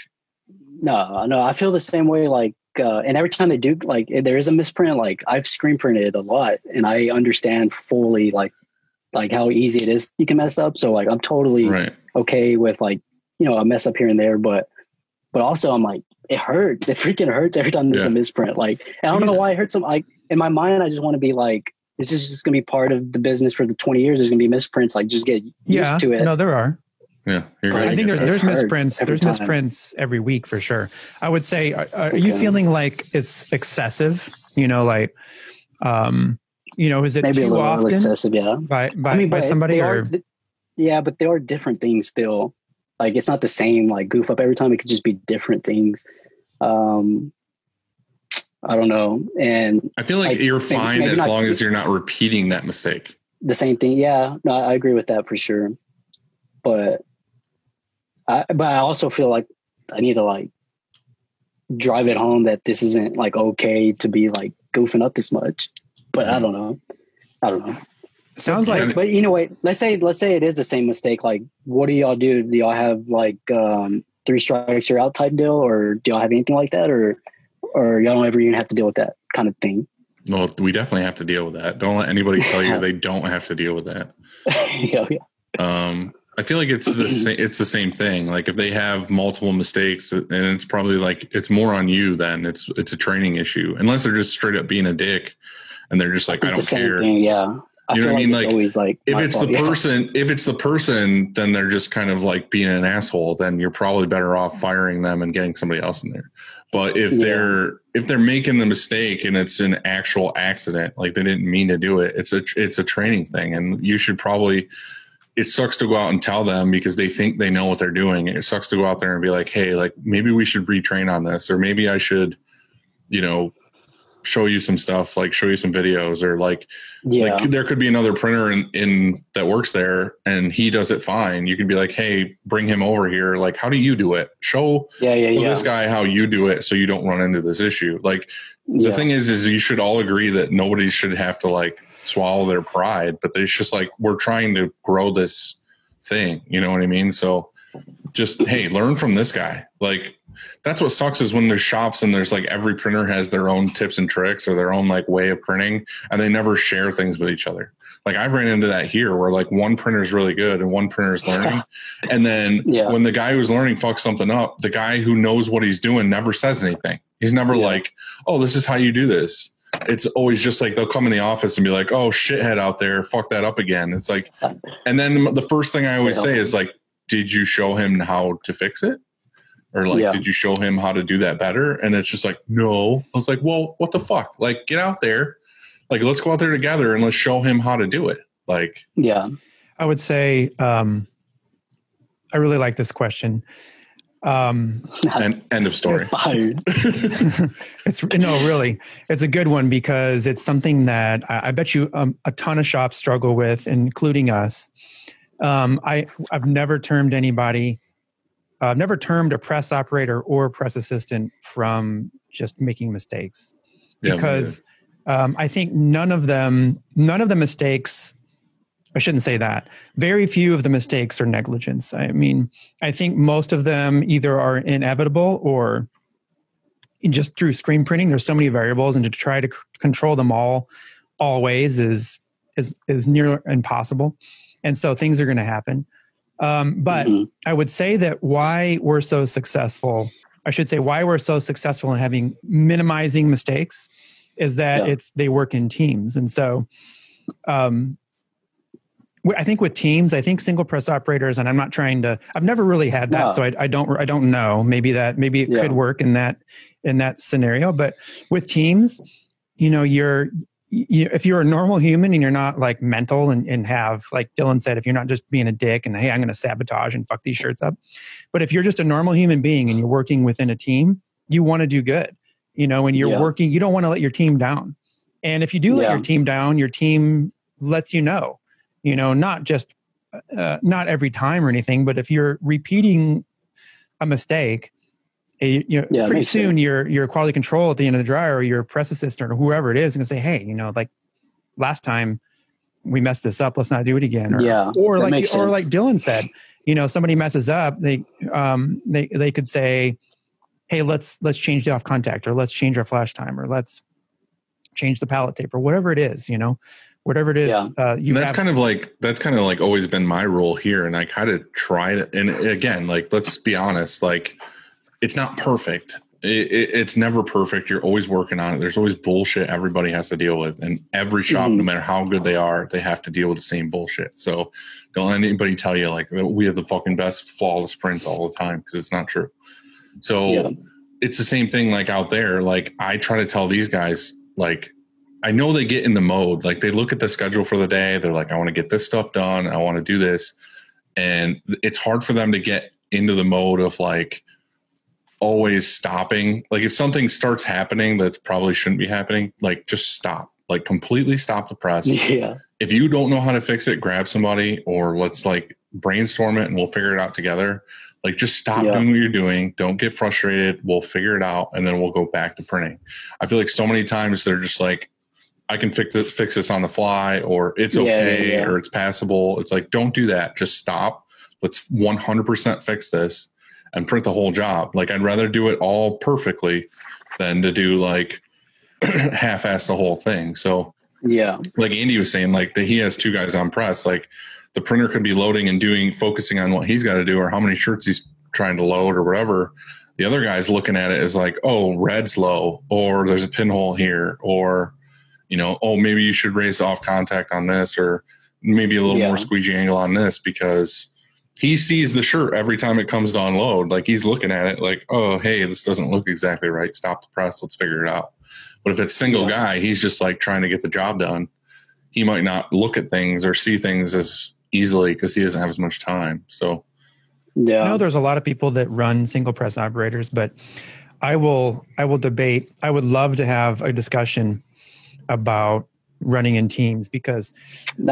No, I feel the same way. Like, and every time they do, like there is a misprint, like I've screen printed a lot and I understand fully like how easy it is. You can mess up. So like, I'm totally okay with like, a mess up here and there, but also I'm like, it hurts. It freaking hurts every time there's a misprint. Like, I don't know why it hurts. Like in my mind, I just want to be like, this is just going to be part of the business for the 20 years. There's going to be misprints. Like just get used to it. No, there are. Yeah. I think there's misprints. There's misprints every week for sure. I would say, are you feeling like it's excessive? Is it maybe too often? Excessive, yeah. By somebody but they are different things still. Like it's not the same like goof up every time. It could just be different things. I don't know. And I feel like you're fine as long as you're not repeating that mistake. The same thing. Yeah, no, I agree with that for sure. But I also feel like I need to like drive it home that this isn't like okay to be like goofing up this much. But I don't know. Sounds like, but what? Let's say it is the same mistake. Like, what do y'all do? Do y'all have like 3 strikes you're out type deal, or do y'all have anything like that, or y'all don't ever even have to deal with that kind of thing? No, we definitely have to deal with that. Don't let anybody tell you they don't have to deal with that. Yeah. I feel like it's the same thing. Like if they have multiple mistakes, and it's probably like it's more on you then. It's a training issue, unless they're just straight up being a dick, and they're just like, I don't care. Thing, yeah. You know what I mean? Like, always like if it's the person, then they're just kind of like being an asshole. Then you're probably better off firing them and getting somebody else in there. But if they're making the mistake and it's an actual accident, like they didn't mean to do it, it's a training thing, and you should probably. It sucks to go out and tell them because they think they know what they're doing. It sucks to go out there and be like, hey, like maybe we should retrain on this, or maybe I should, show you some stuff, like show you some videos, or like there could be another printer in that works there and he does it fine. You could be like, hey, bring him over here. Like, how do you do it? Show this guy how you do it so you don't run into this issue. Like the thing is you should all agree that nobody should have to like swallow their pride, but it's just like, we're trying to grow this thing. You know what I mean? So just, hey, learn from this guy. Like, that's what sucks is when there's shops and there's like every printer has their own tips and tricks or their own like way of printing, and they never share things with each other. Like I've ran into that here where like one printer is really good and one printer is learning. And then when the guy who's learning fucks something up, the guy who knows what he's doing never says anything. He's never like, oh, this is how you do this. It's always just like, they'll come in the office and be like, oh, shithead out there, fuck that up again. It's like, and then the first thing I always say is like, did you show him how to fix it? Or like, did you show him how to do that better? And it's just like, no. I was like, well, what the fuck? Like, get out there. Like, let's go out there together and let's show him how to do it. Like, I would say, I really like this question. And end of story. Really, it's a good one because it's something that I bet you a ton of shops struggle with, including us. I've never termed anybody. I've never termed a press operator or press assistant from just making mistakes, because I think none of the mistakes. I shouldn't say that. Very few of the mistakes are negligence. I mean, I think most of them either are inevitable or just through screen printing. There's so many variables, and to try to control them all always is near impossible. And so things are going to happen. But I would say that why we're so successful I should say why we're so successful in having minimizing mistakes is that they work in teams. And so, I think with teams, I think single press operators, and I'm not trying to, I've never really had that. So I don't know. Maybe it could work in that scenario, but with teams, you know, if you're a normal human and you're not like mental and have, like Dylan said, if you're not just being a dick and, hey, I'm going to sabotage and fuck these shirts up. But if you're just a normal human being and you're working within a team, you want to do good, you know, when you're working, you don't want to let your team down. And if you do let your team down, your team lets you know, not just, not every time or anything, but if you're repeating a mistake, pretty soon your quality control at the end of the dryer or your press assistant or whoever it is going to say, hey, like last time we messed this up, let's not do it again. Or like Dylan said, somebody messes up, they could say, hey, let's change the off contact, or let's change our flash time, or let's change the pallet tape, or whatever it is, whatever it is. That's kind of like always been my role here. And I kind of try to, and again, like, let's be honest, like, it's not perfect. It's never perfect. You're always working on it. There's always bullshit everybody has to deal with. And every shop, no matter how good they are, they have to deal with the same bullshit. So don't let anybody tell you like we have the fucking best flawless prints all the time, because it's not true. So it's the same thing like out there. Like I try to tell these guys, like, I know they get in the mode, like they look at the schedule for the day. They're like, I want to get this stuff done. I want to do this. And it's hard for them to get into the mode of like, always stopping. Like if something starts happening that probably shouldn't be happening, like just stop, like completely stop the press. If you don't know how to fix it, grab somebody, or let's like brainstorm it and we'll figure it out together. Like just stop doing what you're doing. Don't get frustrated. We'll figure it out. And then we'll go back to printing. I feel like so many times they're just like, I can fix this on the fly, or it's okay, or it's passable. It's like, don't do that. Just stop. Let's 100% fix this and print the whole job. Like I'd rather do it all perfectly than to do like half-ass the whole thing. So like Andy was saying, like that he has two guys on press, like the printer could be loading and focusing on what he's got to do or how many shirts he's trying to load or whatever. The other guy's looking at it as like, oh, red's low, or there's a pinhole here, or, oh, maybe you should raise the off contact on this, or maybe a little more squeegee angle on this, because he sees the shirt every time it comes to unload. Like he's looking at it like, oh, hey, this doesn't look exactly right. Stop the press. Let's figure it out. But if it's single guy, he's just like trying to get the job done. He might not look at things or see things as easily because he doesn't have as much time. So, I know there's a lot of people that run single press operators, but I will debate. I would love to have a discussion about running in teams, because so a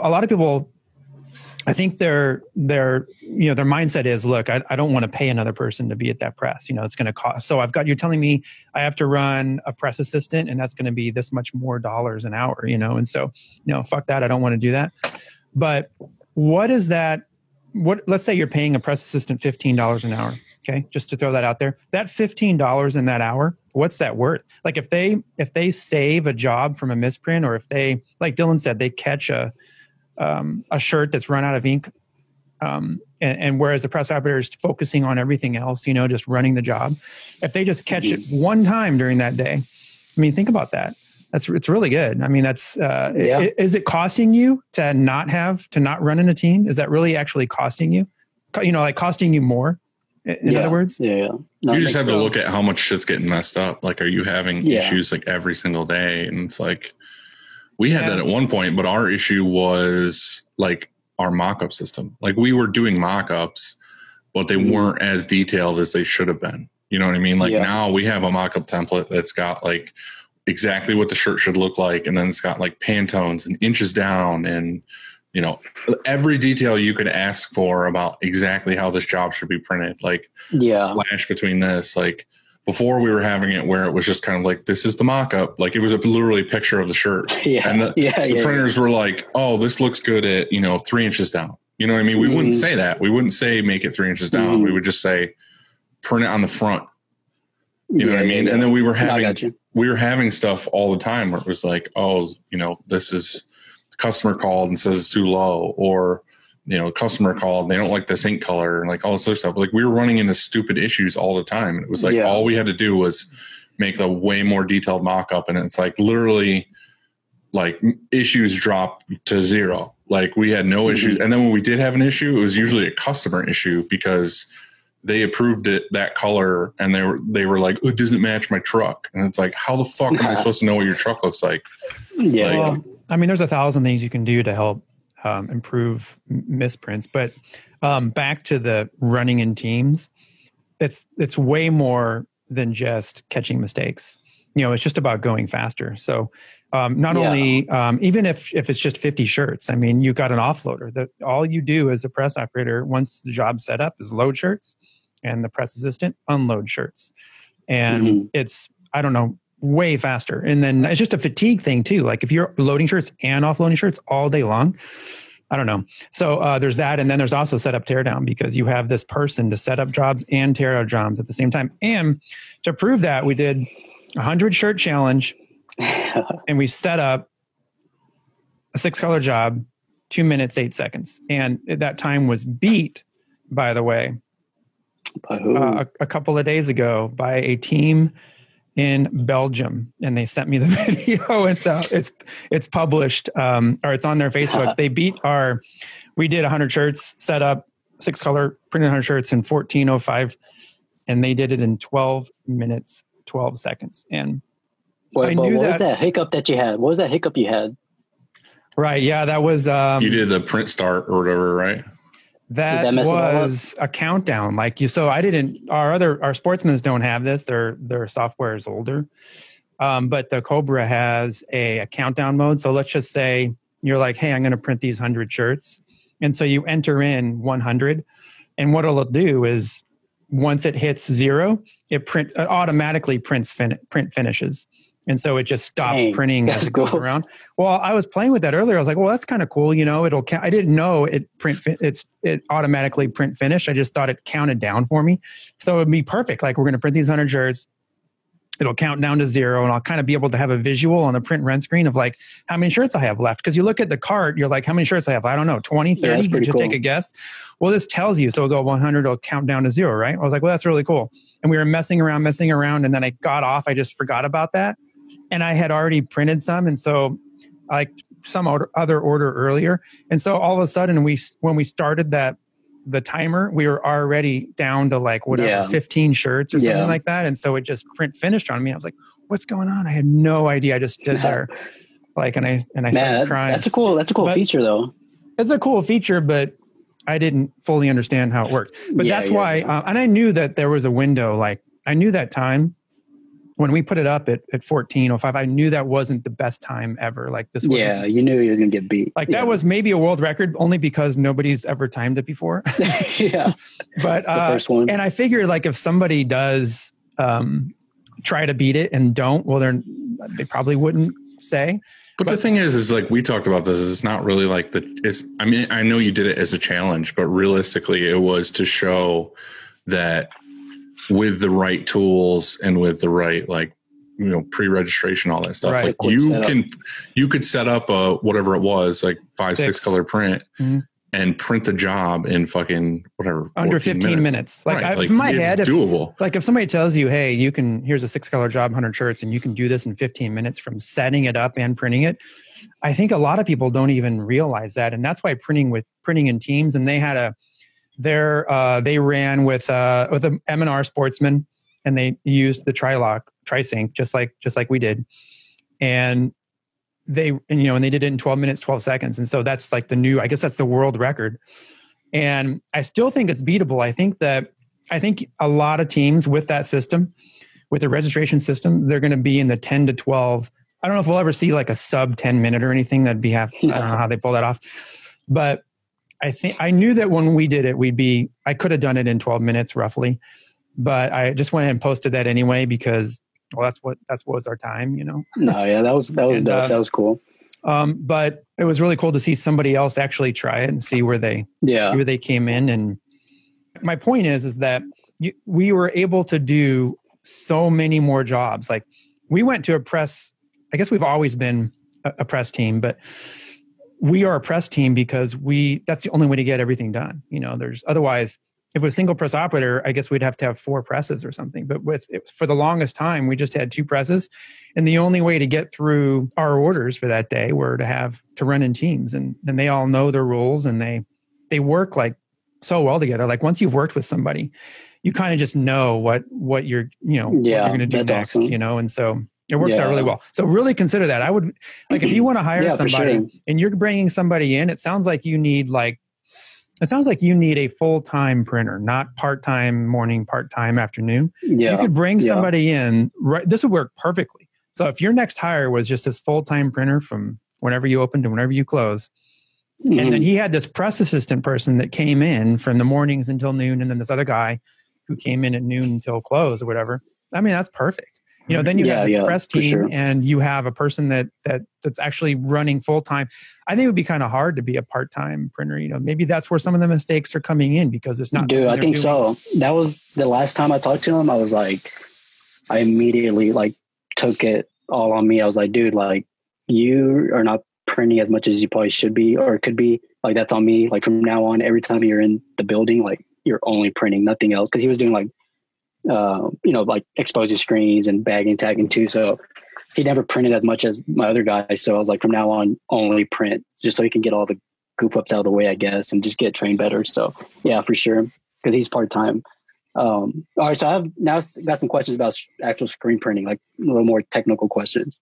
lot of people, I think their mindset is, look, I don't want to pay another person to be at that press. It's going to cost. So you're telling me I have to run a press assistant, and that's going to be this much more dollars an hour, and so, fuck that. I don't want to do that. But what is that? Let's say you're paying a press assistant $15 an hour. Okay. Just to throw that out there, that $15 in that hour, what's that worth? Like if they save a job from a misprint, or if they, like Dylan said, they catch a shirt that's run out of ink. And whereas the press operator is focusing on everything else, just running the job, if they just catch it one time during that day, I mean, think about that. It's really good. I mean, that's, is it costing you to not run in a team? Is that really actually costing you, like costing you more? In other words? You just have to look at how much shit's getting messed up. Like, are you having issues like every single day? And it's like, we had that at one point, but our issue was like our mock-up system. Like we were doing mock-ups, but they weren't as detailed as they should have been. You know what I mean? Like now we have a mock-up template that's got like exactly what the shirt should look like. And then it's got like Pantones and inches down and, every detail you could ask for about exactly how this job should be printed. Like flash between this, like before we were having it where it was just kind of like, this is the mock-up. Like it was literally a picture of the shirt. And the printers were like, oh, this looks good at, 3 inches down. You know what I mean? We wouldn't say that. We wouldn't say, make it 3 inches down. We would just say, print it on the front. You know what I mean? And then we were having stuff all the time where it was like, oh, this is, customer called and says it's too low, or customer called, they don't like this ink color, and like all this other stuff. Like we were running into stupid issues all the time. And it was like, all we had to do was make a way more detailed mock-up. And it's like literally like issues drop to zero. Like we had no issues. And then when we did have an issue, it was usually a customer issue because they approved it that color and they were like, it doesn't match my truck. And it's like, how the fuck am I supposed to know what your truck looks like? Yeah. Well, I mean, there's 1,000 things you can do to help improve misprints, but back to the running in teams, it's way more than just catching mistakes. It's just about going faster. So not only, even if it's just 50 shirts, I mean, you got an offloader that all you do as a press operator, once the job's set up, is load shirts, and the press assistant unload shirts. And it's, I don't know, way faster. And then it's just a fatigue thing too. Like if you're loading shirts and offloading shirts all day long, I don't know. So there's that. And then there's also setup teardown, because you have this person to set up jobs and tear out jobs at the same time. And to prove that, we did 100 shirt challenge and we set up a 6-color job, 2 minutes, 8 seconds. And that time was beat, by the way, a couple of days ago by a team in Belgium, and they sent me the video. And so it's published, or it's on their Facebook. They beat we did 100 shirts, set up 6-color, printed 100 shirts in 14:05, and they did it in 12 minutes, 12 seconds. And what was that hiccup that you had? What was that hiccup you had? Right. Yeah, that was, you did the print start or whatever, right? That was a countdown. Our Sportsmen don't have this. Their software is older. But the Cobra has a countdown mode. So let's just say you're like, hey, I'm going to print these 100 shirts. And so you enter in 100. And what it'll do is once it hits 0, it automatically prints print finishes. And so it just stops printing as it goes around. Well, I was playing with that earlier. I was like, well, that's kind of cool. It'll count. I didn't know it automatically print finish. I just thought it counted down for me. So it'd be perfect. Like, we're going to print these 100 shirts. It'll count down to 0, and I'll kind of be able to have a visual on the print run screen of like how many shirts I have left. Because you look at the cart, you're like, how many shirts I have? I don't know, 20, 30? You just take a guess. Well, this tells you. So it'll go 100, it'll count down to 0, right? I was like, well, that's really cool. And we were messing around, and then I got off. I just forgot about that. And I had already printed some. And so like some other order earlier. And so all of a sudden when we started the timer, we were already down to like 15 shirts or something like that. And so it just print finished on me. I was like, what's going on? I had no idea. I just stood there like, and I started crying. That's a cool feature though. It's a cool feature, but I didn't fully understand how it worked. But that's why, and I knew that there was a window. Like I knew that time when we put it up at 14:05, I knew that wasn't the best time ever. Like this. Yeah, you knew he was gonna get beat. Like that was maybe a world record, only because nobody's ever timed it before. Yeah, but the first one. And I figured like if somebody does try to beat it and don't, well, they probably wouldn't say. But the thing is like we talked about this. Is it's not really like I mean, I know you did it as a challenge, but realistically, it was to show that with the right tools and with the right, pre-registration, all that stuff, right. Like you could set up a, whatever it was, like 6 color print and print the job in fucking whatever, under 15 minutes. Like, right. In my head, it's doable. Like if somebody tells you, hey, here's a 6-color job, 100 shirts, and you can do this in 15 minutes from setting it up and printing it. I think a lot of people don't even realize that. And that's why printing in teams, and they had they ran with the M&R Sportsman, and they used the Tri-Sync just like we did, and they did it in 12 minutes 12 seconds, and so that's like I guess that's the world record, and I still think it's beatable. I think a lot of teams with that system, with the registration system, they're going to be in the 10 to 12. I don't know if we'll ever see like a sub 10 minute or anything. That'd be I don't know how they pull that off, but I knew that when we did it, I could have done it in 12 minutes roughly, but I just went ahead and posted that anyway because, well, that's what was our time, No, yeah, that was dope. That was cool. But it was really cool to see somebody else actually try it and see where they came in. And my point is that we were able to do so many more jobs. Like we went to a press. I guess we've always been a press team, but we are a press team because that's the only way to get everything done. There's otherwise, if it was a single press operator, I guess we'd have to have 4 presses or something. But for the longest time, we just had 2 presses. And the only way to get through our orders for that day were to run in teams. And they all know their rules, and they work like so well together. Like once you've worked with somebody, you kind of just know what you're, what you're going to do next, awesome. And so it works out really well. So really consider that. I would like, if you want to hire somebody and you're bringing somebody in, it sounds like you need a full-time printer, not part-time morning, part-time afternoon. Yeah. You could bring somebody in, right? This would work perfectly. So if your next hire was just this full-time printer from whenever you open to whenever you close, and then he had this press assistant person that came in from the mornings until noon, and then this other guy who came in at noon until close or whatever. I mean, that's perfect. Then you have this press team, and you have a person that's actually running full time. I think it would be kind of hard to be a part-time printer. Maybe that's where some of the mistakes are coming in, because it's not. Dude, I think so. That was the last time I talked to him. I was like, I immediately took it all on me. I was like, dude, you are not printing as much as you probably should be or could be. That's on me. From now on, every time you're in the building, you're only printing, nothing else. Because he was doing exposing screens and bagging, tagging too. So he never printed as much as my other guys. So I was like, from now on, only print, just so he can get all the goof ups out of the way, I guess, and just get trained better. So yeah, for sure, because he's part-time. All right, so I've now got some questions about actual screen printing, a little more technical questions.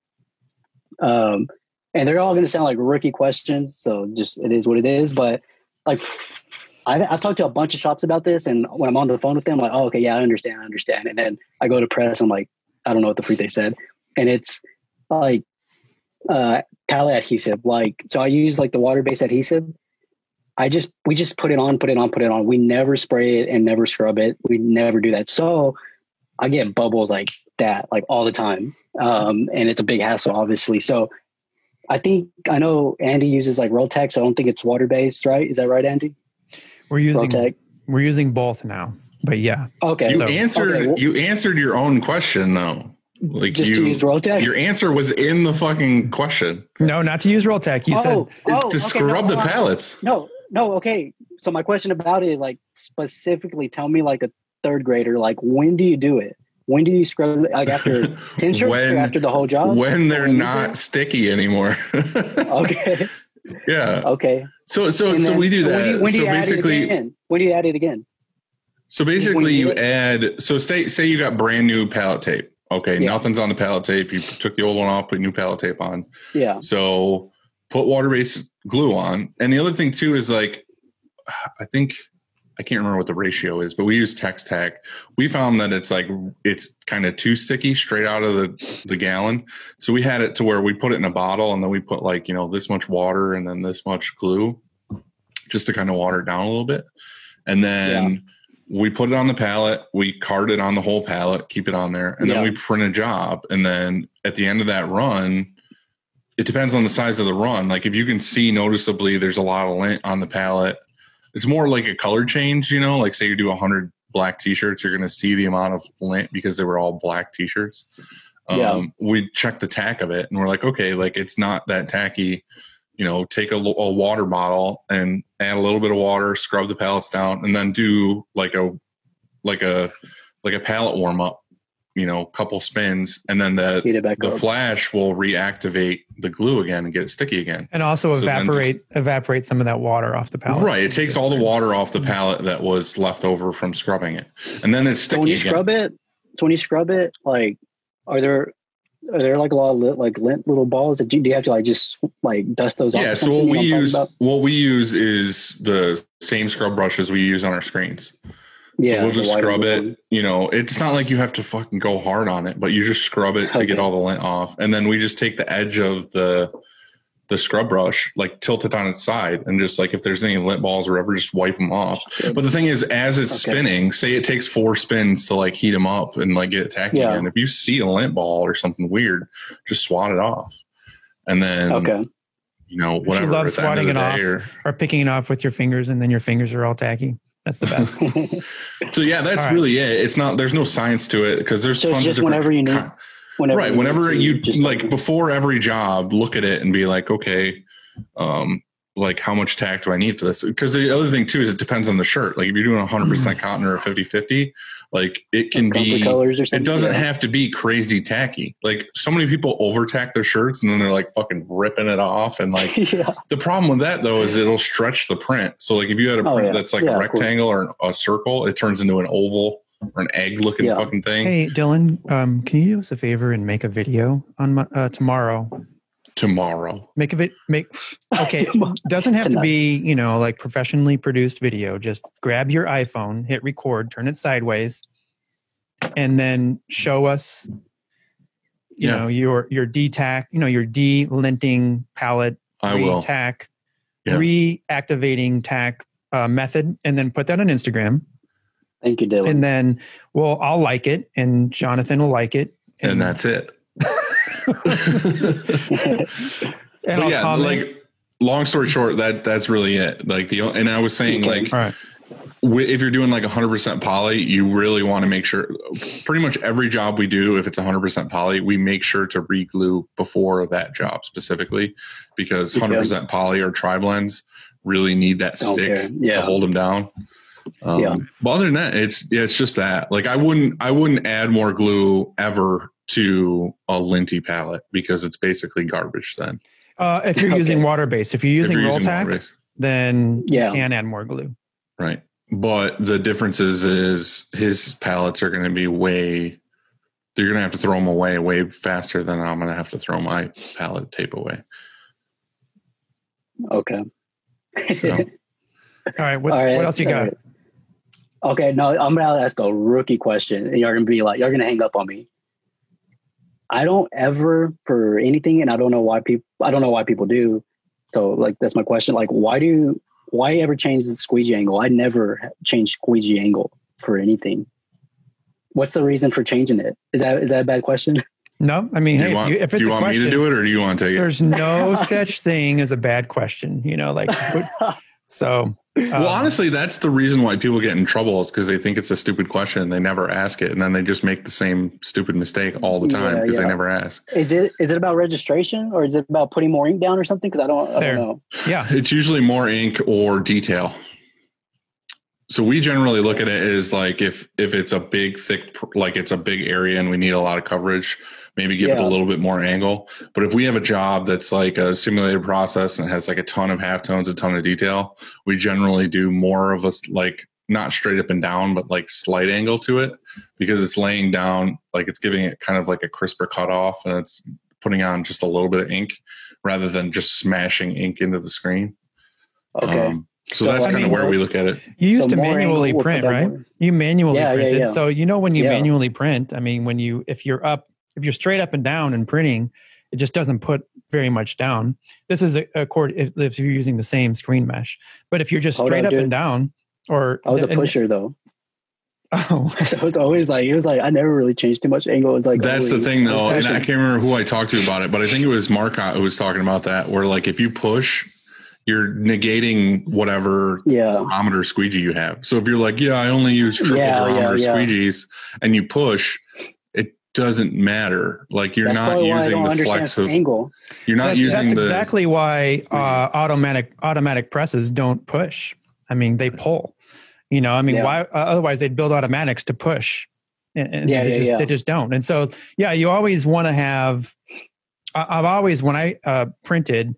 And they're all going to sound like rookie questions, so just it is what it is. But I've talked to a bunch of shops about this, and when I'm on the phone with them, I'm like, oh, okay, yeah, I understand. And then I go to press, I'm like, I don't know what the freak they said. And it's pallet adhesive. So I use the water-based adhesive. We just put it on. We never spray it and never scrub it. We never do that. So I get bubbles like that, all the time. And it's a big hassle, obviously. So I know Andy uses Rotex. So I don't think it's water-based, right? Is that right, Andy? We're using both now, but yeah. Okay. You answered your own question though. To use Rotex? Your answer was in the fucking question. No, not to use Rotex. You said to scrub the pallets. No. Okay. So my question about it is specifically tell me a third grader, when do you do it? When do you scrub after 10 shirts or after the whole job? When they're not sticky anymore. Okay. Yeah. Okay. So we do that. When do you add it again? So basically you add, say you got brand new pallet tape. Okay. Yeah. Nothing's on the pallet tape. You took the old one off, put new pallet tape on. Yeah. So put water-based glue on. And the other thing too is I can't remember what the ratio is, but we use Tex-Tac. We found that it's kind of too sticky straight out of the gallon. So we had it to where we put it in a bottle, and then we put this much water and then this much glue just to kind of water it down a little bit. And then we put it on the pallet, we card it on the whole pallet, keep it on there, and then we print a job. And then at the end of that run, it depends on the size of the run. If you can see noticeably there's a lot of lint on the pallet, it's more like a color change, say you do 100 black t-shirts, you're going to see the amount of lint because they were all black t-shirts. We check the tack of it and we're like, okay, it's not that tacky, take a water bottle and add a little bit of water, scrub the pallets down, and then do a pallet warm up, couple spins, and then the flash will reactivate the glue again and get it sticky again. And also evaporate some of that water off the pallet. Right. It takes all the water off the pallet that was left over from scrubbing it. And then it's sticky. So when you scrub it, are there a lot of lint little balls that do you have to just dust those off? Yeah. So what we use is the same scrub brushes we use on our screens. Yeah, so we'll just scrub it. It's not like you have to fucking go hard on it, but you just scrub it to get all the lint off. And then we just take the edge of the scrub brush, tilt it on its side, and just if there's any lint balls or whatever, just wipe them off. But the thing is, as it's spinning, say it takes 4 spins to heat them up and get it tacky again. If you see a lint ball or something weird, just swat it off. And then, whatever. She loves swatting it off or picking it off with your fingers, and then your fingers are all tacky. That's the best. So yeah, that's really it. It's not, there's no science to it because there's tons of different whenever you need. Whenever you just before every job, look at it and be like, okay, like how much tack do I need for this? Because the other thing too is it depends on the shirt. Like if you're doing 100% cotton or a 50-50, like it can be, colors or something. It doesn't have to be crazy tacky. Like so many people over tack their shirts and then they're like fucking ripping it off. And like the problem with that though is it'll stretch the print. So like if you had a print that's like a rectangle or a circle, it turns into an oval or an egg looking fucking thing. Hey Dylan, can you do us a favor and make a video on tomorrow? Make okay. Doesn't have to be, you know, like professionally produced video. Just grab your iPhone, hit record, turn it sideways, and then show us, you know, your D-tack, you know, your D-linting palette, re-tack, reactivating tack method, and then put that on Instagram. Thank you, Dylan. And then, I'll like it, and Jonathan will like it, and that's it. But yeah, like long story short, that's really it. Like and I was saying, like, all right, if you're doing like 100% poly, you really want to make sure. Pretty much every job we do, if it's 100% poly, we make sure to re-glue before that job specifically, because 100% poly or tri-blends really need that stick to hold them down. But other than that, it's just that. Like I wouldn't add more glue ever to a linty palette because it's basically garbage then. If you're using water-based, if you're using Roll-Tac, then you can add more glue. Right. But the difference is his pallets are going to be they're going to have to throw them away way faster than I'm going to have to throw my palette tape away. Okay. So. All right. What else you got? Right. Okay. No, I'm going to ask a rookie question and you're going to hang up on me. I don't ever for anything, and I don't know why people do. So like, that's my question. Like, why ever change the squeegee angle? I never change squeegee angle for anything. What's the reason for changing it? Is that a bad question? No, I mean, if it's do you want me to do it or do you want to take it? There's no such thing as a bad question, you know, like, so. Well, honestly, that's the reason why people get in trouble is because they think it's a stupid question and they never ask it. And then they just make the same stupid mistake all the time because they never ask. Is it about registration or is it about putting more ink down or something? Because I don't know. Yeah. It's usually more ink or detail. So we generally look at it as like if it's a big, thick, like it's a big area and we need a lot of coverage, maybe give it a little bit more angle. But if we have a job that's like a simulated process and it has like a ton of halftones, a ton of detail, we generally do more of a like not straight up and down, but like slight angle to it because it's laying down, like it's giving it kind of like a crisper cutoff and it's putting on just a little bit of ink rather than just smashing ink into the screen. Okay. So that's kind of where we look at it. You used to manually print, right? You manually printed. Yeah. So, you know, when you manually print, I mean, if you're straight up and down and printing, it just doesn't put very much down. This is a cord if you're using the same screen mesh. But if you're just straight up and down, or I was a pusher though. Oh, so it was like I never really changed too much angle. It was like that's the thing though, and I can't remember who I talked to about it, but I think it was Marcotte who was talking about that. Where like if you push, you're negating whatever barometer squeegee you have. So if you're like, I only use triple barometer squeegees, and you push, it doesn't matter. Like you're not using the flex of angle. You're not using that's exactly why automatic presses don't push. I mean, they pull. You know, I mean, why? Otherwise, they'd build automatics to push, and they just don't. And so, you always want to have. I've always, when I printed,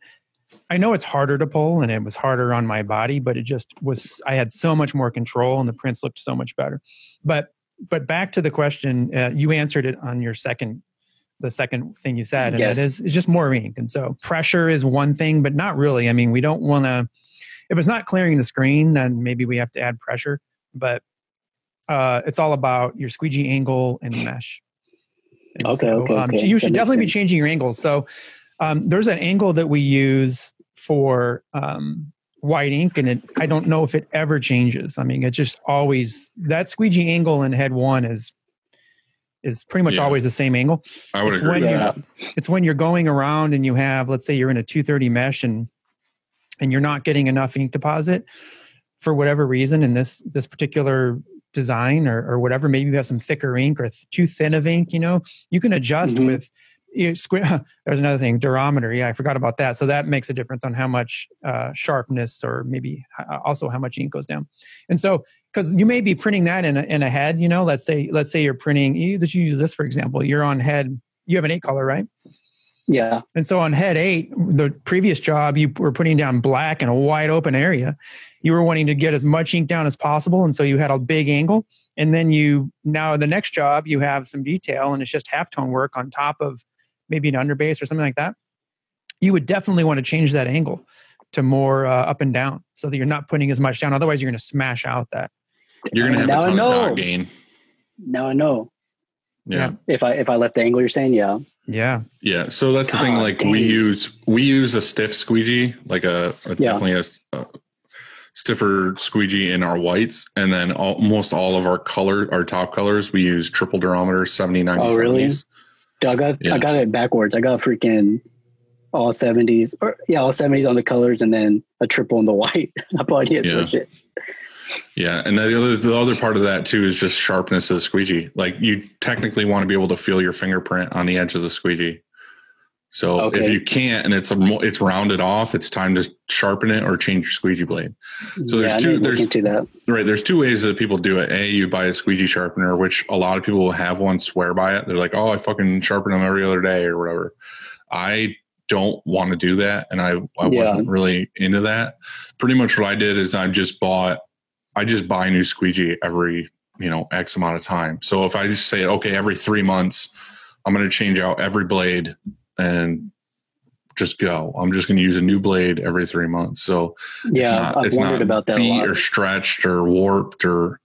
I know it's harder to pull, and it was harder on my body, but it just was. I had so much more control, and the prints looked so much better. But back to the question, you answered it on the second thing you said, and that is it's just more ink. And so pressure is one thing, but not really. I mean, we don't want to. If it's not clearing the screen, then maybe we have to add pressure. But it's all about your squeegee angle and mesh. And okay. You should definitely be changing your angles. So there's an angle that we use for white ink, and I don't know if it ever changes. I mean, it just always that squeegee angle in head one is pretty much always the same angle. I would agree. It's when you're going around and you have, let's say you're in a 230 mesh and you're not getting enough ink deposit for whatever reason in this particular design or whatever. Maybe you have some thicker ink or too thin of ink, you know, you can adjust with there's another thing, durometer. Yeah, I forgot about that. So that makes a difference on how much sharpness, or maybe also how much ink goes down. And so, because you may be printing that in a head, let's say you're printing. You use this for example. You're on head. You have an 8 color, right? Yeah. And so on head 8, the previous job, you were putting down black in a wide open area. You were wanting to get as much ink down as possible, and so you had a big angle. And then now the next job, you have some detail, and it's just halftone work on top of maybe an underbase or something like that. You would definitely want to change that angle to more up and down, so that you're not putting as much down. Otherwise, you're going to smash out that. You're going to have a ton of dot gain. Now I know. Yeah. If I left the angle, you're saying, yeah. Yeah. Yeah. So that's the thing. Like we use a stiff squeegee, like definitely a stiffer squeegee in our whites, and then almost all of our top colors, we use triple durometer 70, 90, Oh, really? 70s. I got it backwards. I got freaking all 70s, all 70s on the colors, and then a triple on the white. I probably need to switch it. Yeah, and the other part of that too is just sharpness of the squeegee. Like you technically want to be able to feel your fingerprint on the edge of the squeegee. So if you can't, and it's rounded off, it's time to sharpen it or change your squeegee blade. So there's two ways that people do it. You buy a squeegee sharpener, which a lot of people will have one, swear by it. They're like, oh, I fucking sharpen them every other day or whatever. I don't want to do that, and I wasn't really into that. Pretty much what I did is I just buy a new squeegee every X amount of time. So if I just say, okay, every 3 months, I'm going to change out every blade and just go. I'm just going to use a new blade every 3 months. So I've wondered about that beat a lot. or stretched or warped or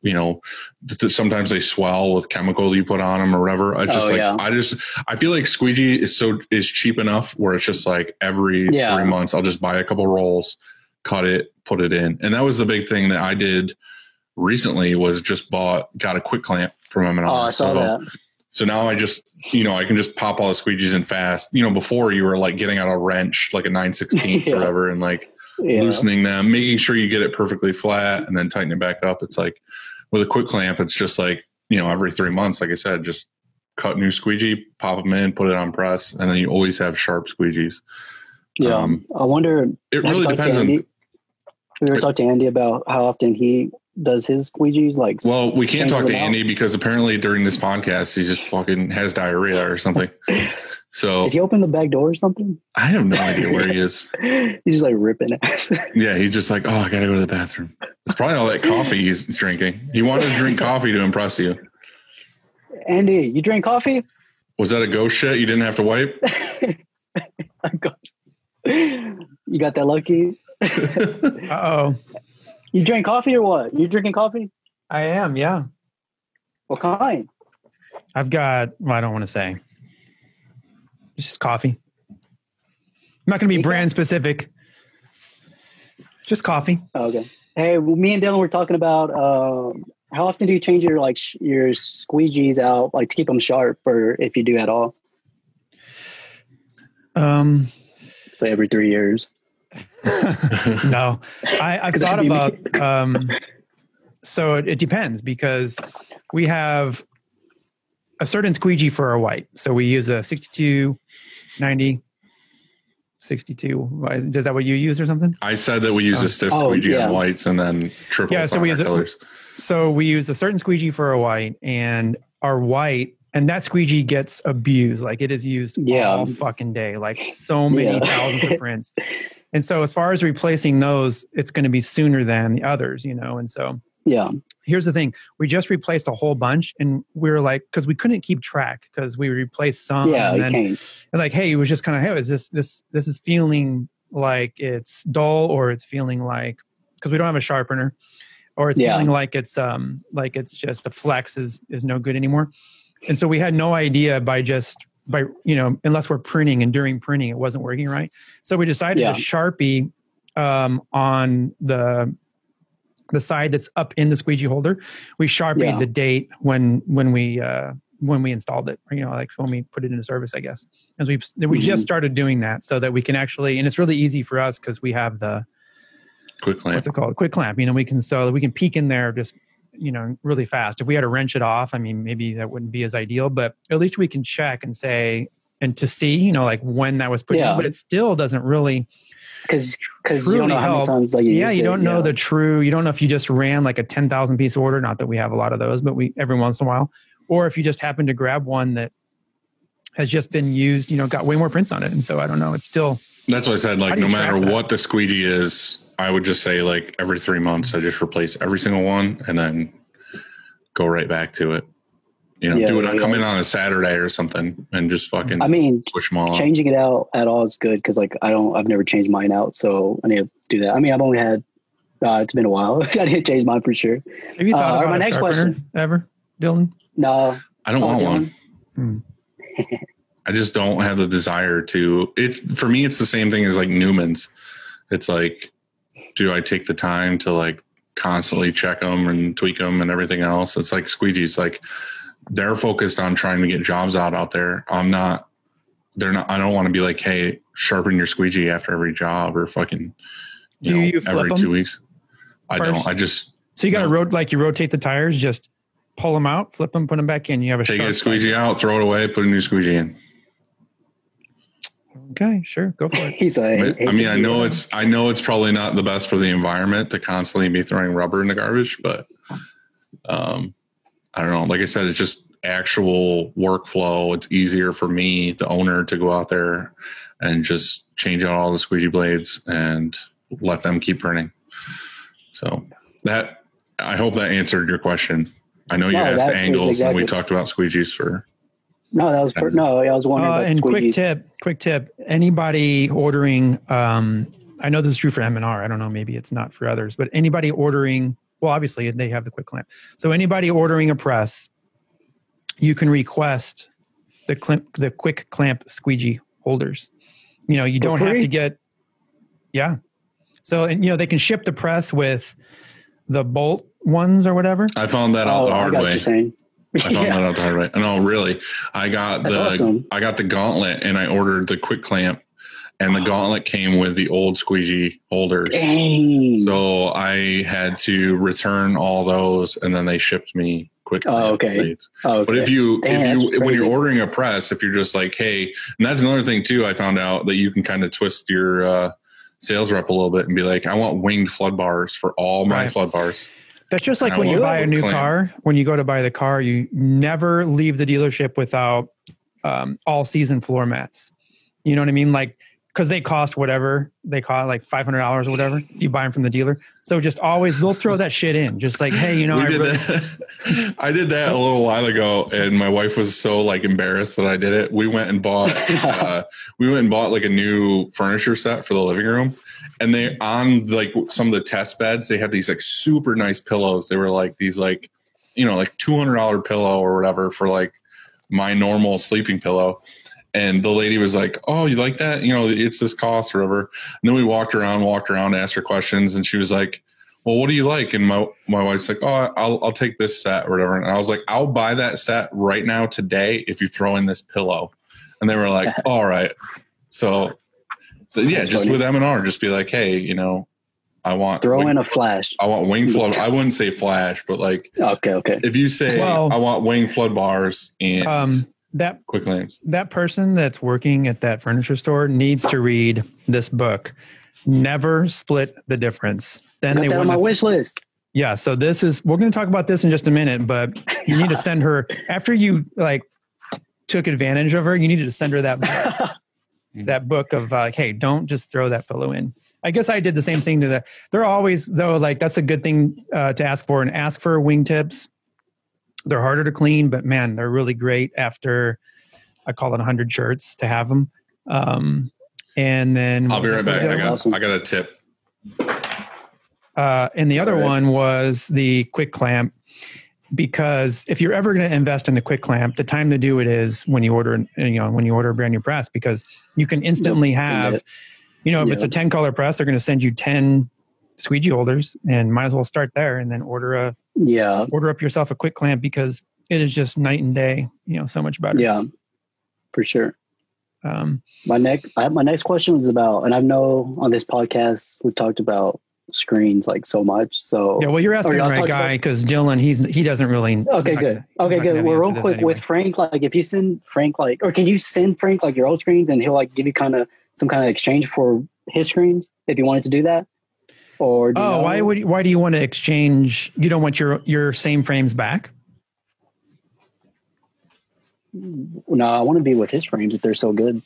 sometimes they swell with chemical you put on them or whatever. It's just I feel like squeegee is cheap enough where it's just like every 3 months I'll just buy a couple rolls, cut it, put it in. And that was the big thing that I did recently, was just got a quick clamp from M&R. Oh, I saw that. So now I just, I can just pop all the squeegees in fast. Before you were like getting out a wrench, like a 9/16 or whatever, and like loosening them, making sure you get it perfectly flat and then tighten it back up. It's like with a quick clamp, it's just like, every 3 months, like I said, just cut new squeegee, pop them in, put it on press, and then you always have sharp squeegees. Yeah. I wonder. It really depends on. We ever talked to Andy about how often he does his squeegees? Well, we can't talk to Andy because apparently during this podcast he just fucking has diarrhea or something. So did he open the back door or something? I have no idea where he is. He's just like ripping ass. Yeah, he's just like, oh, I gotta go to the bathroom. It's probably all that coffee he's drinking. He wanted to drink coffee to impress you. Andy, you drink coffee? Was that a ghost shit? You didn't have to wipe? You got that lucky? Uh-oh. You drink coffee or what? You drinking coffee? I am, yeah. What kind? I've got, I don't want to say. It's just coffee. I'm not going to be brand specific. Just coffee. Oh, okay. Hey, well, me and Dylan were talking about how often do you change your your squeegees out, like to keep them sharp, or if you do at all? So every 3 years. No, I've thought about. So it depends, because we have a certain squeegee for our white. So we use a 62, 90, 62. Is that what you use or something? I said that we use a stiff squeegee on whites and then triple. Yeah, so we use colors. So we use a certain squeegee for our white, and our white, and that squeegee gets abused. Like it is used all fucking day, like so many thousands of prints. And so as far as replacing those, it's going to be sooner than the others, And so here's the thing. We just replaced a whole bunch, and we were like, because we couldn't keep track, because we replaced some. Yeah, and then like, hey, it was just kind of, hey, is this is feeling like it's dull, or it's feeling like, because we don't have a sharpener, or it's feeling like it's just a flex is no good anymore. And so we had no idea by unless we're printing, and during printing it wasn't working right. So we decided to Sharpie on the side that's up in the squeegee holder. We Sharpied the date when we installed it, like when we put it into service, I guess. As we just started doing that, so that we can actually, and it's really easy for us because we have the quick clamp. What's it called? Quick clamp. We can peek in there just really fast. If we had to wrench it off, maybe that wouldn't be as ideal, but at least we can check and say, and to see, you know, like when that was put in, but it still doesn't really because you don't know how many times like you don't know the true, you don't know if you just ran like a 10,000 piece order, not that we have a lot of those, but we every once in a while, or if you just happen to grab one that has just been used, you know, got way more prints on it. And so I don't know, it's still, that's what I said, like no matter what the squeegee is, I would just say like every 3 months I just replace every single one and then go right back to it. You know, do it. I come in on a Saturday or something and just fucking. I mean, push them all. Changing it out at all is good because, like, I've never changed mine out, so I need to do that. I mean, I've only had. It's been a while. I need to change mine for sure. Have you thought about my next question ever, Dylan? No, I don't want one. I just don't have the desire to. It's for me. It's the same thing as like Newman's. It's like, do I take the time to like constantly check them and tweak them and everything else? It's like squeegees, like. They're focused on trying to get jobs out there. I'm not, they're not, I don't want to be like, hey, sharpen your squeegee after every job or fucking, you know, every 2 weeks. I don't, I just. So you got to you rotate the tires, just pull them out, flip them, put them back in. You have a take a squeegee out, throw it away, put a new squeegee in. Okay, sure. Go for it. He's like, I mean, I know it's probably not the best for the environment to constantly be throwing rubber in the garbage, but, I don't know. Like I said, it's just actual workflow. It's easier for me, the owner, to go out there and just change out all the squeegee blades and let them keep printing. So that, I hope that answered your question. I know you asked angles and we talked about squeegees for. No, that was I was wondering about and squeegees. quick tip. Anybody ordering, I know this is true for M&R. I don't know, maybe it's not for others, but anybody ordering. Well, obviously they have the quick clamp. So anybody ordering a press, you can request the quick clamp squeegee holders. You know, you don't have to get, So, and you know, they can ship the press with the bolt ones or whatever. I found that out the hard way. I found that out the hard way. No, really. I got the gauntlet and I ordered the quick clamp. And the gauntlet came with the old squeegee holders. Dang. So I had to return all those and then they shipped me quick blades. But if you when you're ordering a press, if you're just like, hey, and that's another thing too, I found out that you can kind of twist your sales rep a little bit and be like, I want winged flood bars for all my flood bars. That's just like when you buy a new car. When you go to buy the car, you never leave the dealership without all season floor mats. You know what I mean? Like, because they cost whatever they cost, like $500 or whatever, if you buy them from the dealer. So just always, they'll throw that shit in. Just like, hey, you know, I did that a little while ago, and my wife was so like embarrassed that I did it. We went and bought like a new furniture set for the living room, and they on like some of the test beds, they had these like super nice pillows. They were like these like, you know, like $200 pillow or whatever for like my normal sleeping pillow. And the lady was like, oh, you like that? You know, it's this cost or whatever. And then we walked around, asked her questions. And she was like, well, what do you like? And my wife's like, oh, I'll take this set or whatever. And I was like, I'll buy that set right now today if you throw in this pillow. And they were like, all right. So, just funny. With M&R, just be like, hey, you know, I want in a flash. I want wing flood. I wouldn't say flash, but like, okay. If you say I want wing flood bars and quick clamps. That person that's working at that furniture store needs to read this book. Never Split the Difference. Then they on my wish list. Yeah. So we're going to talk about this in just a minute, but you need to send her after you like took advantage of her. You needed to send her that book, that book of hey, don't just throw that pillow in. I guess I did the same thing to that. They're always though, like that's a good thing to ask for, and ask for wingtips. They're harder to clean, but man, they're really great after I call it 100 shirts to have them. And then I'll be right back. I got a tip. And the other one was the quick clamp, because if you're ever going to invest in the quick clamp, the time to do it is when you order a brand new press, because you can instantly have, if it's a 10 color press, they're going to send you 10 squeegee holders, and might as well start there and then order up yourself a quick clamp, because it is just night and day, so much better. Yeah, for sure. My next question was about, and I know on this podcast we've talked about screens like so much. So yeah, well, you're asking the right guy because Dylan, he doesn't really. Okay, good. Okay, good. Well, real quick with Frank, like if you send Frank or can you send Frank like your old screens and he'll like give you some kind of exchange for his screens if you wanted to do that? Or why do you want to exchange? You don't want your same frames back? No, I want to be with his frames if they're so good.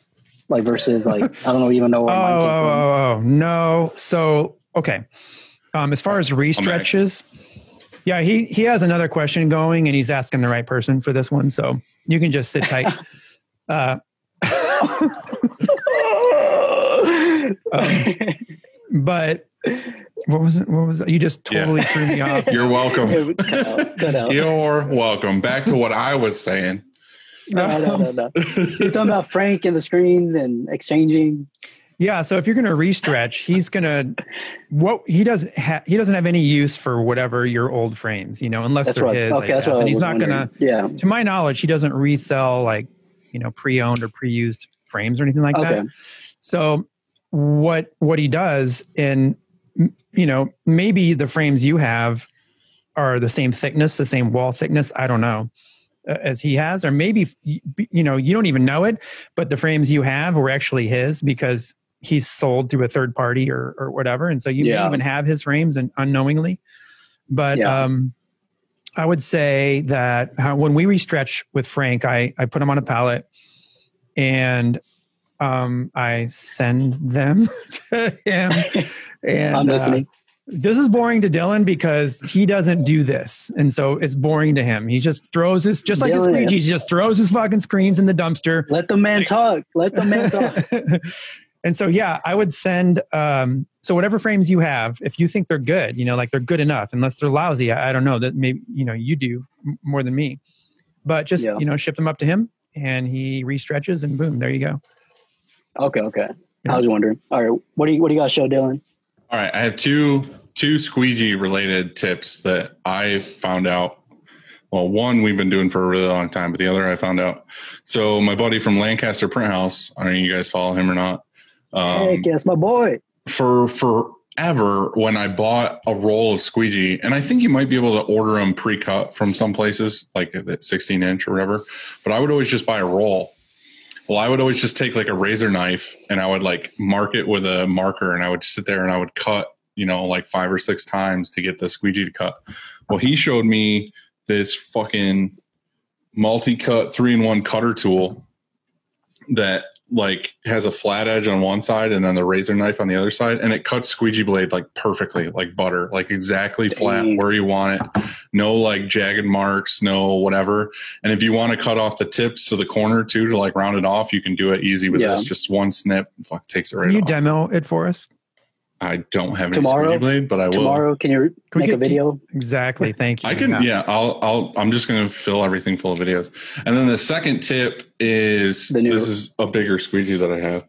Like versus like I don't even know where mine came from. No. So okay. As far as restretches, yeah, he has another question going and he's asking the right person for this one. So you can just sit tight. But what was it? You just totally threw me off. You're welcome. Cut out. You're welcome. Back to what I was saying. No. You're talking about Frank and the screens and exchanging. Yeah. So if you're going to restretch, he doesn't have any use for whatever your old frames, unless that's they're right. his. Okay, that's what and he's not going to. Yeah. To my knowledge, he doesn't resell like pre-owned or pre-used frames or anything like that. So what he does, and maybe the frames you have are the same thickness, the same wall thickness. I don't know. As he has, or maybe you don't even know it, but the frames you have were actually his because he's sold to a third party or whatever, and so you may even have his frames and unknowingly. But I would say that when we restretch with Frank, I put them on a pallet and I send them to him. And I'm listening. This is boring to Dylan because he doesn't do this. And so it's boring to him. He just throws his, just like his squeegees, he just throws his fucking screens in the dumpster. Let the man talk. And so, yeah, I would send, so whatever frames you have, if you think they're good, like they're good enough, unless they're lousy, I don't know that maybe, you do more than me, but just, ship them up to him and he restretches and boom, there you go. Okay. Yeah. I was wondering. All right. What do you got to show Dylan? All right, I have two squeegee related tips that I found out. Well, one we've been doing for a really long time, but the other I found out. So my buddy from Lancaster Print House, I don't know if you guys follow him or not. Hey, guess my boy. For forever, when I bought a roll of squeegee, and I think you might be able to order them pre-cut from some places, like at 16-inch or whatever, but I would always just buy a roll. Well, I would always just take like a razor knife and I would like mark it with a marker and I would sit there and I would cut, like 5 or 6 times to get the squeegee to cut. Well, he showed me this fucking multi-cut 3-in-1 cutter tool that like has a flat edge on one side and then the razor knife on the other side. And it cuts squeegee blade like perfectly, like butter, like exactly flat where you want it. No like jagged marks, no whatever. And if you want to cut off the tips to the corner too, to like round it off, you can do it easy with this. Just one snip, takes it right off. Can you demo it for us? I don't have any squeegee blade, but I will. Tomorrow, can you make a video? Exactly. Thank you. I can. Yeah, I'm just going to fill everything full of videos. And then the second tip is this is a bigger squeegee that I have.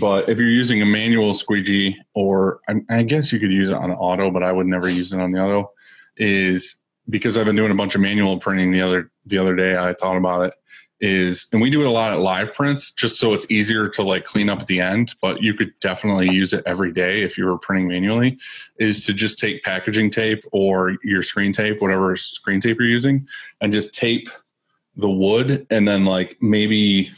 But if you're using a manual squeegee, or I guess you could use it on auto, but I would never use it on the auto, is because I've been doing a bunch of manual printing the other day. I thought about it. And we do it a lot at live prints just so it's easier to like clean up at the end, but you could definitely use it every day if you were printing manually, is to just take packaging tape or your screen tape, whatever screen tape you're using, and just tape the wood and then like maybe,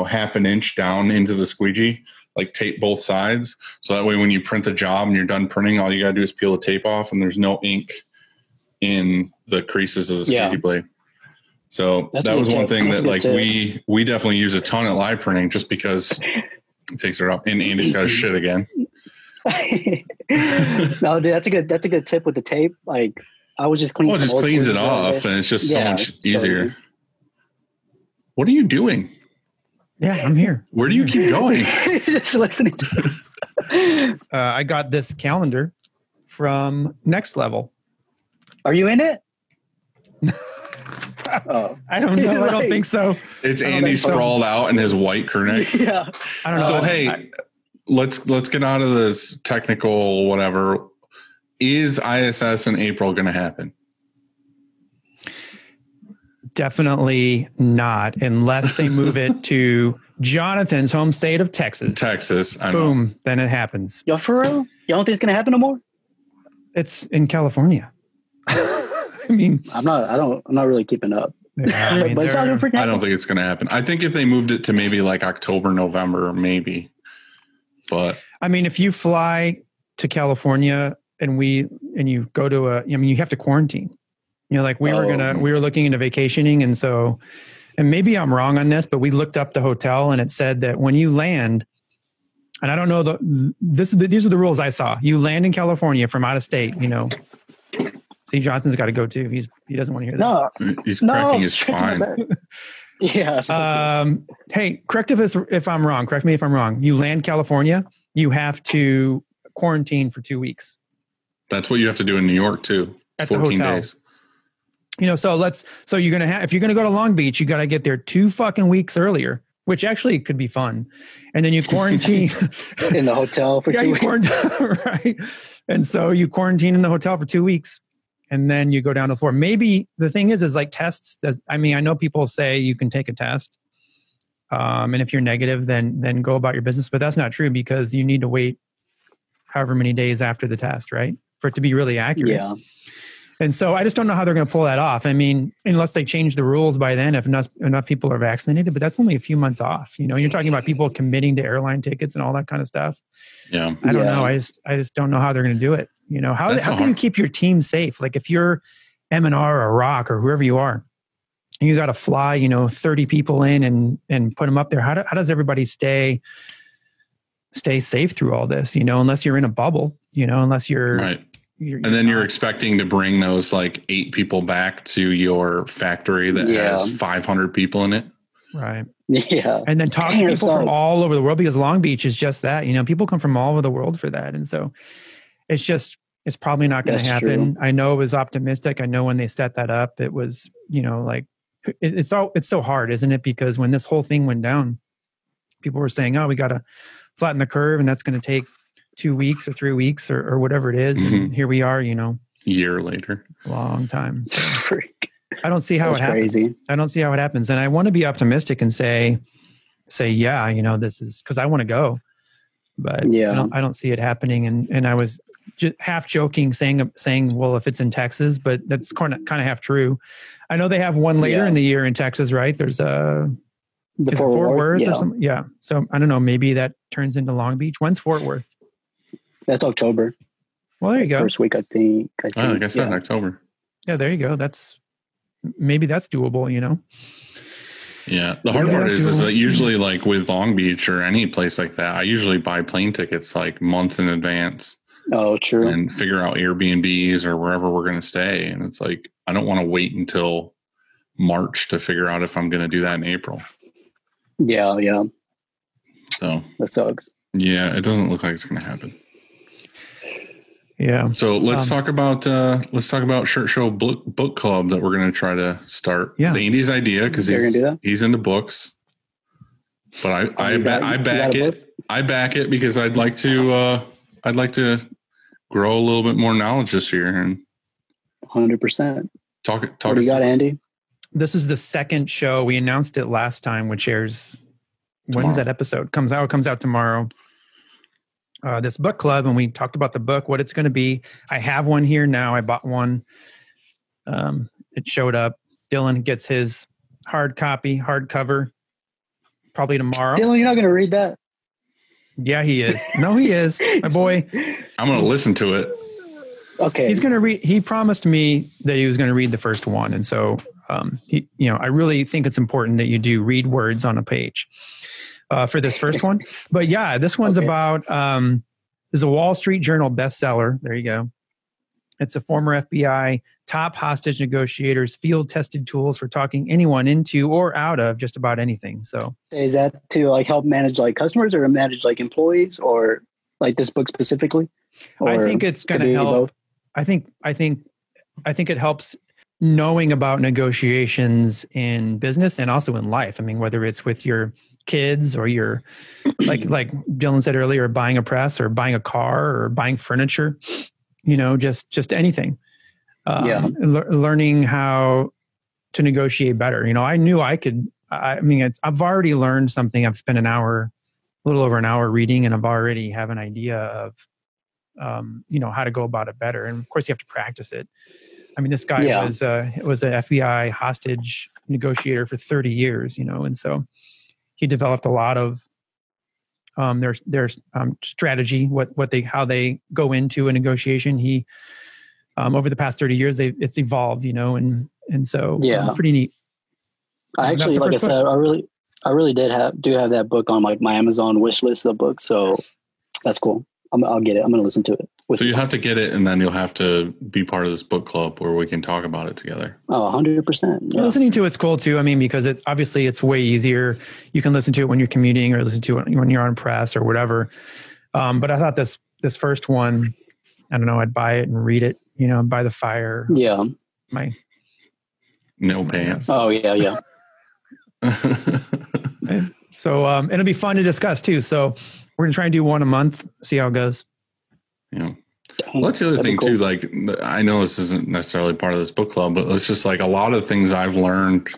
half an inch down into the squeegee, like tape both sides. So that way when you print the job and you're done printing, all you got to do is peel the tape off and there's no ink in the creases of the squeegee blade. So that was one thing that like we definitely use a ton at live printing just because it takes it off. And Andy's got his shit again. No, dude, that's a good tip with the tape. Like I was just cleaning. Well, it just cleans it off and it's just so much easier. What are you doing? Yeah, I'm here. Where do you keep going? Just listening to I got this calendar from Next Level. Are you in it? I don't know. I don't think so. It's Andy sprawled out in his white crew neck. Yeah. I don't know. So hey, let's get out of this technical whatever. Is ISS in April going to happen? Definitely not, unless they move it to Jonathan's home state of Texas. Texas. I Boom. know. Then it happens. Yo, for real? You don't think it's going to happen no more? It's in California. I mean, I'm not really keeping up. Yeah, I mean, but it's not gonna I don't think it's going to happen. I think if they moved it to maybe like October, November, maybe. But I mean, if you fly to California and you go to you have to quarantine. Like we were looking into vacationing, and maybe I'm wrong on this, but we looked up the hotel and it said that when you land, and I don't know these are the rules I saw. You land in California from out of state, See, Jonathan's got to go too. He doesn't want to hear this. No, he's cracking his spine. Yeah. Hey, correct if I'm wrong. Correct me if I'm wrong. You land California, you have to quarantine for 2 weeks. That's what you have to do in New York too. At 14 days. So you're going to have, if you're going to go to Long Beach, you got to get there 2 fucking weeks earlier, which actually could be fun. And then you quarantine in the hotel for 2 weeks. Right. And so you quarantine in the hotel for 2 weeks. And then you go down to the floor. Maybe the thing is like tests. I know people say you can take a test. And if you're negative, then go about your business. But that's not true because you need to wait however many days after the test, right? For it to be really accurate. Yeah. And so I just don't know how they're going to pull that off. I mean, unless they change the rules by then, if enough people are vaccinated, but that's only a few months off. You're talking about people committing to airline tickets and all that kind of stuff. Yeah. I don't know. I just don't know how they're going to do it. How can you keep your team safe? Like if you're M&R or Rock or whoever you are, and you got to fly, 30 people in and put them up there. How does everybody stay safe through all this? Unless you're in a bubble, unless you're right. And then you're expecting to bring those like 8 people back to your factory that has 500 people in it. Right. Yeah. And then talk to people from all over the world because Long Beach is just that, people come from all over the world for that. And so it's probably not going to happen. True. I know it was optimistic. I know when they set that up, it was, it's so hard, isn't it? Because when this whole thing went down, people were saying, oh, we got to flatten the curve and that's going to take 2 weeks or 3 weeks or whatever it is. Mm-hmm. And here we are, year later, long time. So I don't see how it happens. Crazy. I don't see how it happens. And I want to be optimistic and say, yeah, this is because I want to go, but I don't see it happening. And I was just half joking saying, well, if it's in Texas, but that's kind of half true. I know they have one later in the year in Texas, right? There's Fort Worth or something. Yeah. So I don't know. Maybe that turns into Long Beach. When's Fort Worth? That's October. Well, there you go. First week, I think. Like I said, in October. Yeah, there you go. Maybe that's doable, Yeah. The hard part is that usually like with Long Beach or any place like that, I usually buy plane tickets like months in advance. Oh, true. And figure out Airbnbs or wherever we're going to stay. And it's like, I don't want to wait until March to figure out if I'm going to do that in April. Yeah. Yeah. So that sucks. Yeah. It doesn't look like it's going to happen. Yeah. So let's talk about Shirt Show book club that we're going to try to start. Yeah. It's Andy's idea because he's into books. But I back it. I back it because I'd like to grow a little bit more knowledge this year and 100%. Talk. What do you got, Andy? This is the second show. We announced it last time, which airs. When's that episode? Comes out tomorrow. This book club, and we talked about the book, what it's going to be. I have one here now. I bought one. It showed up. Dylan gets his hardcover, probably tomorrow. Dylan, you're not going to read that? Yeah, he is. No, he is. My boy. I'm going to listen to it. Okay. He's going to read. He promised me that he was going to read the first one, and so I really think it's important that you do read words on a page. For this first one. But yeah, this one's about, is a Wall Street Journal bestseller. There you go. It's a former FBI top hostage negotiators field tested tools for talking anyone into or out of just about anything. So is that to like help manage like customers or manage like employees or like this book specifically? Or I think it's going to help. I think it helps knowing about negotiations in business and also in life. I mean, whether it's with your kids or you're like Dylan said earlier, buying a press or buying a car or buying furniture, just anything. Learning how to negotiate better. I knew I could. I've already learned something. I've spent a little over an hour reading, and I've already have an idea how to go about it better. And of course you have to practice it. I mean, this guy was an FBI hostage negotiator for 30 years, and so he developed a lot of their strategy, how they go into a negotiation. He over the past 30 years, it's evolved, and so pretty neat. I actually, like I said, I really do have that book on like my Amazon wish list of books, so that's cool. I'll get it. I'm going to listen to it. So you have to get it, and then you'll have to be part of this book club where we can talk about it together. Oh, 100%. Yeah. Listening to it's cool too. I mean, because it's way easier. You can listen to it when you're commuting or listen to it when you're on press or whatever. But I thought this first one, I don't know, I'd buy it and read it, by the fire. Yeah. No pants. Oh, yeah. So it'll be fun to discuss too. So we're going to try and do one a month, see how it goes. Yeah. Well, that's the other thing too. Like, I know this isn't necessarily part of this book club, but it's just like a lot of things I've learned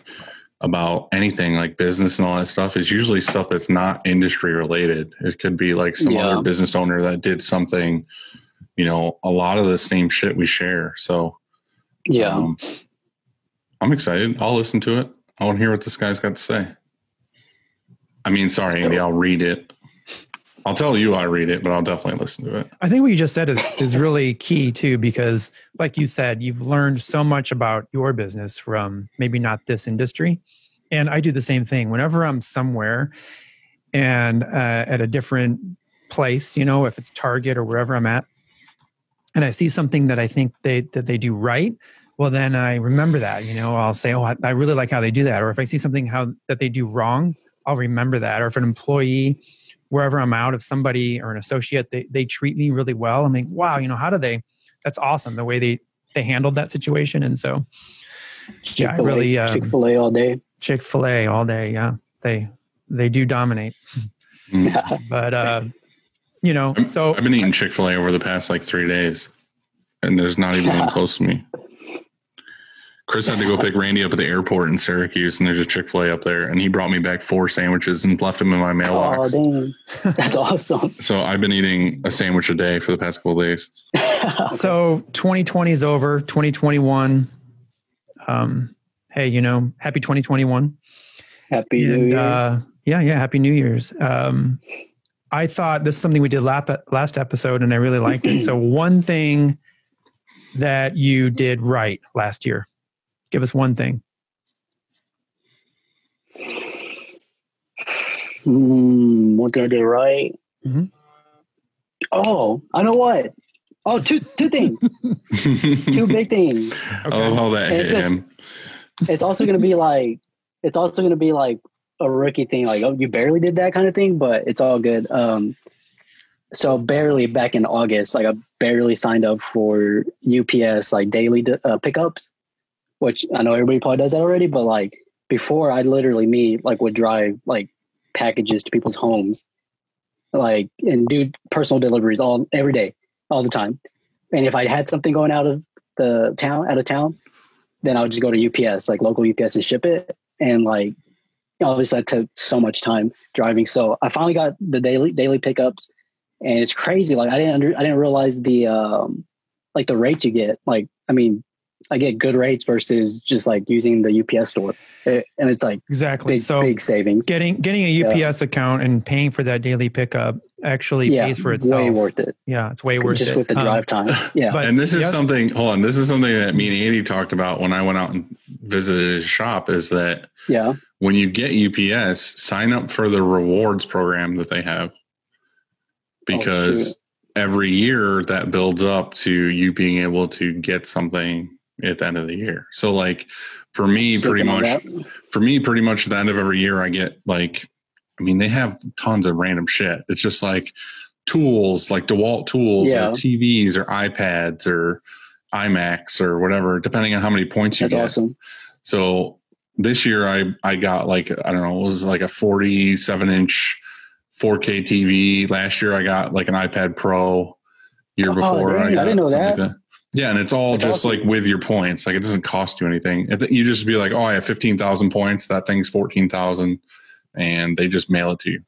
about anything like business and all that stuff is usually stuff that's not industry related. It could be like some other business owner that did something, a lot of the same shit we share. So I'm excited. I'll listen to it. I want to hear what this guy's got to say. I mean, sorry, Andy, I'll read it. I'll tell you I read it, but I'll definitely listen to it. I think what you just said is really key too, because like you said, you've learned so much about your business from maybe not this industry. And I do the same thing. Whenever I'm somewhere and at a different place, if it's Target or wherever I'm at, and I see something that I think that they do right, well, then I remember that, I'll say, oh, I really like how they do that. Or if I see something that they do wrong, I'll remember that. Or if an employee, wherever I'm out, if somebody or an associate, they treat me really well. I'm like, wow, how do they, that's awesome. The way they handled that situation. And so, Chick-fil-A, Chick-fil-A all day. Chick-fil-A all day. Yeah. They do dominate, but, so I've been eating Chick-fil-A over the past like 3 days and there's not even one close to me. Chris had to go pick Randy up at the airport in Syracuse, and there's a Chick-fil-A up there, and he brought me back 4 sandwiches and left them in my mailbox. Oh, dang. That's awesome. So I've been eating a sandwich a day for the past couple of days. So 2020 is over, 2021. Hey, happy 2021. Happy New Year. Happy New Year's. I thought this is something we did last episode, and I really liked it. So one thing that you did right last year. Give us one thing. What did I do right? Mm-hmm. Oh, I know what. Oh, two things. 2 big things. Okay. I love how that hit him. It's also going to be like a rookie thing. Like, oh, you barely did that kind of thing, but it's all good. So barely back in August, like I barely signed up for UPS, like daily pickups, which I know everybody probably does that already, but like before I literally would drive like packages to people's homes, like, and do personal deliveries every day, all the time. And if I had something going out of town, then I would just go to UPS, like local UPS, and ship it. And like, obviously that took so much time driving. So I finally got the daily pickups, and it's crazy. Like I didn't realize the like the rates you get. Like, I mean, I get good rates versus just like using the UPS store, and it's like exactly big savings. Getting a UPS account and paying for that daily pickup actually pays for itself. Way worth it. Yeah, it's way worth just it. Just with the drive time. Yeah, and this is something. Hold on, this is something that me and Andy talked about when I went out and visited his shop. Is that when you get UPS, sign up for the rewards program that they have, because every year that builds up to you being able to get something at the end of the year. So like for me, pretty much at the end of every year, I get like, I mean, they have tons of random shit. It's just like tools, like DeWalt tools or TVs or iPads or iMacs or whatever, depending on how many points you get. That's awesome. So this year I got like, I don't know, it was like a 47-inch 4K TV. Last year I got like an iPad Pro. Year before I didn't know that. Like that. Yeah, and it's all just awesome. Like with your points. Like it doesn't cost you anything. You just be like, oh, I have 15,000 points. That thing's 14,000, and they just mail it to you.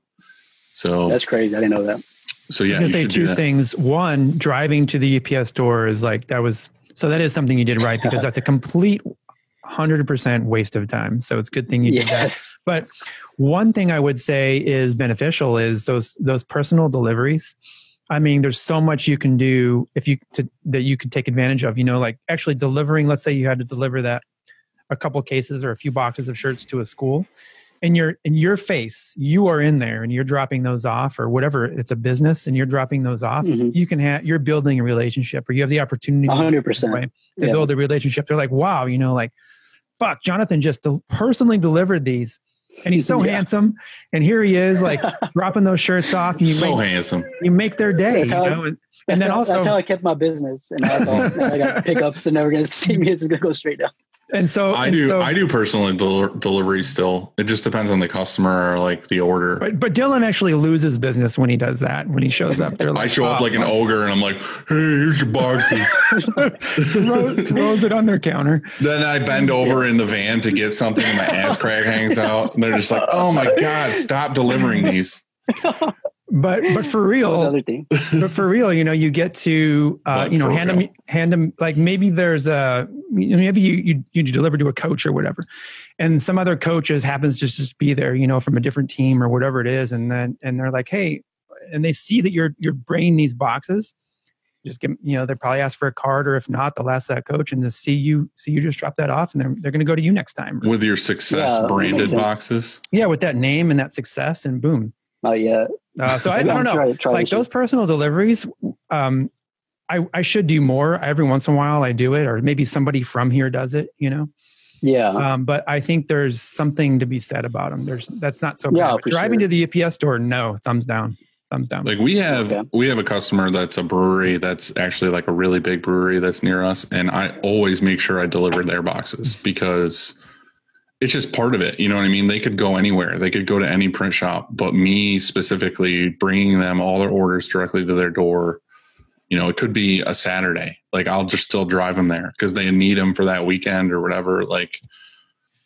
So that's crazy. I didn't know that. So yeah, I was going to say two things. One, driving to the UPS store is like, that is something you did right, because that's a complete 100% waste of time. So it's a good thing you did that. But one thing I would say is beneficial is those personal deliveries. I mean, there's so much you can do that you could take advantage of, like actually delivering. Let's say you had to deliver that a couple cases or a few boxes of shirts to a school, and in your face, you are in there and you're dropping those off, or whatever. It's a business and you're dropping those off. You can you're building a relationship, or you have the opportunity 100% to build a relationship. They're like, wow, like, fuck, Jonathan just personally delivered these. And he's so handsome. And here he is, like, dropping those shirts off. Handsome. You make their day, that's how I kept my business. And I got pickups, and they're going to see me. It's going to go straight down. And so I do personal delivery still. It just depends on the customer or like the order. But Dylan actually loses business when he does that. When he shows up there, like, I show up like an ogre, and I'm like, "Hey, here's your boxes." throws it on their counter. Then I bend over in the van to get something, and my ass crack hangs out, and they're just like, "Oh my god, stop delivering these." But for real, you get to, hand them, like, maybe there's maybe you deliver to a coach or whatever, and some other coaches happens to just be there, from a different team or whatever it is. And they're like, hey, and they see that you're bringing these boxes, just give, they probably ask for a card, or if not, they'll ask that coach, and to see you just drop that off, and they're going to go to you next time. With your Success branded boxes. Yeah. With that name and that Success, and boom. Oh yeah. So I don't know, like those personal deliveries, I should do more. Every once in a while I do it, or maybe somebody from here does it, Yeah. But I think there's something to be said about them. That's not so bad. Driving to the UPS store, no, thumbs down. Like we have a customer that's a brewery that's actually like a really big brewery that's near us. And I always make sure I deliver their boxes, because it's just part of it. You know what I mean? They could go anywhere. They could go to any print shop, but me specifically bringing them all their orders directly to their door, it could be a Saturday. Like, I'll just still drive them there because they need them for that weekend or whatever. Like,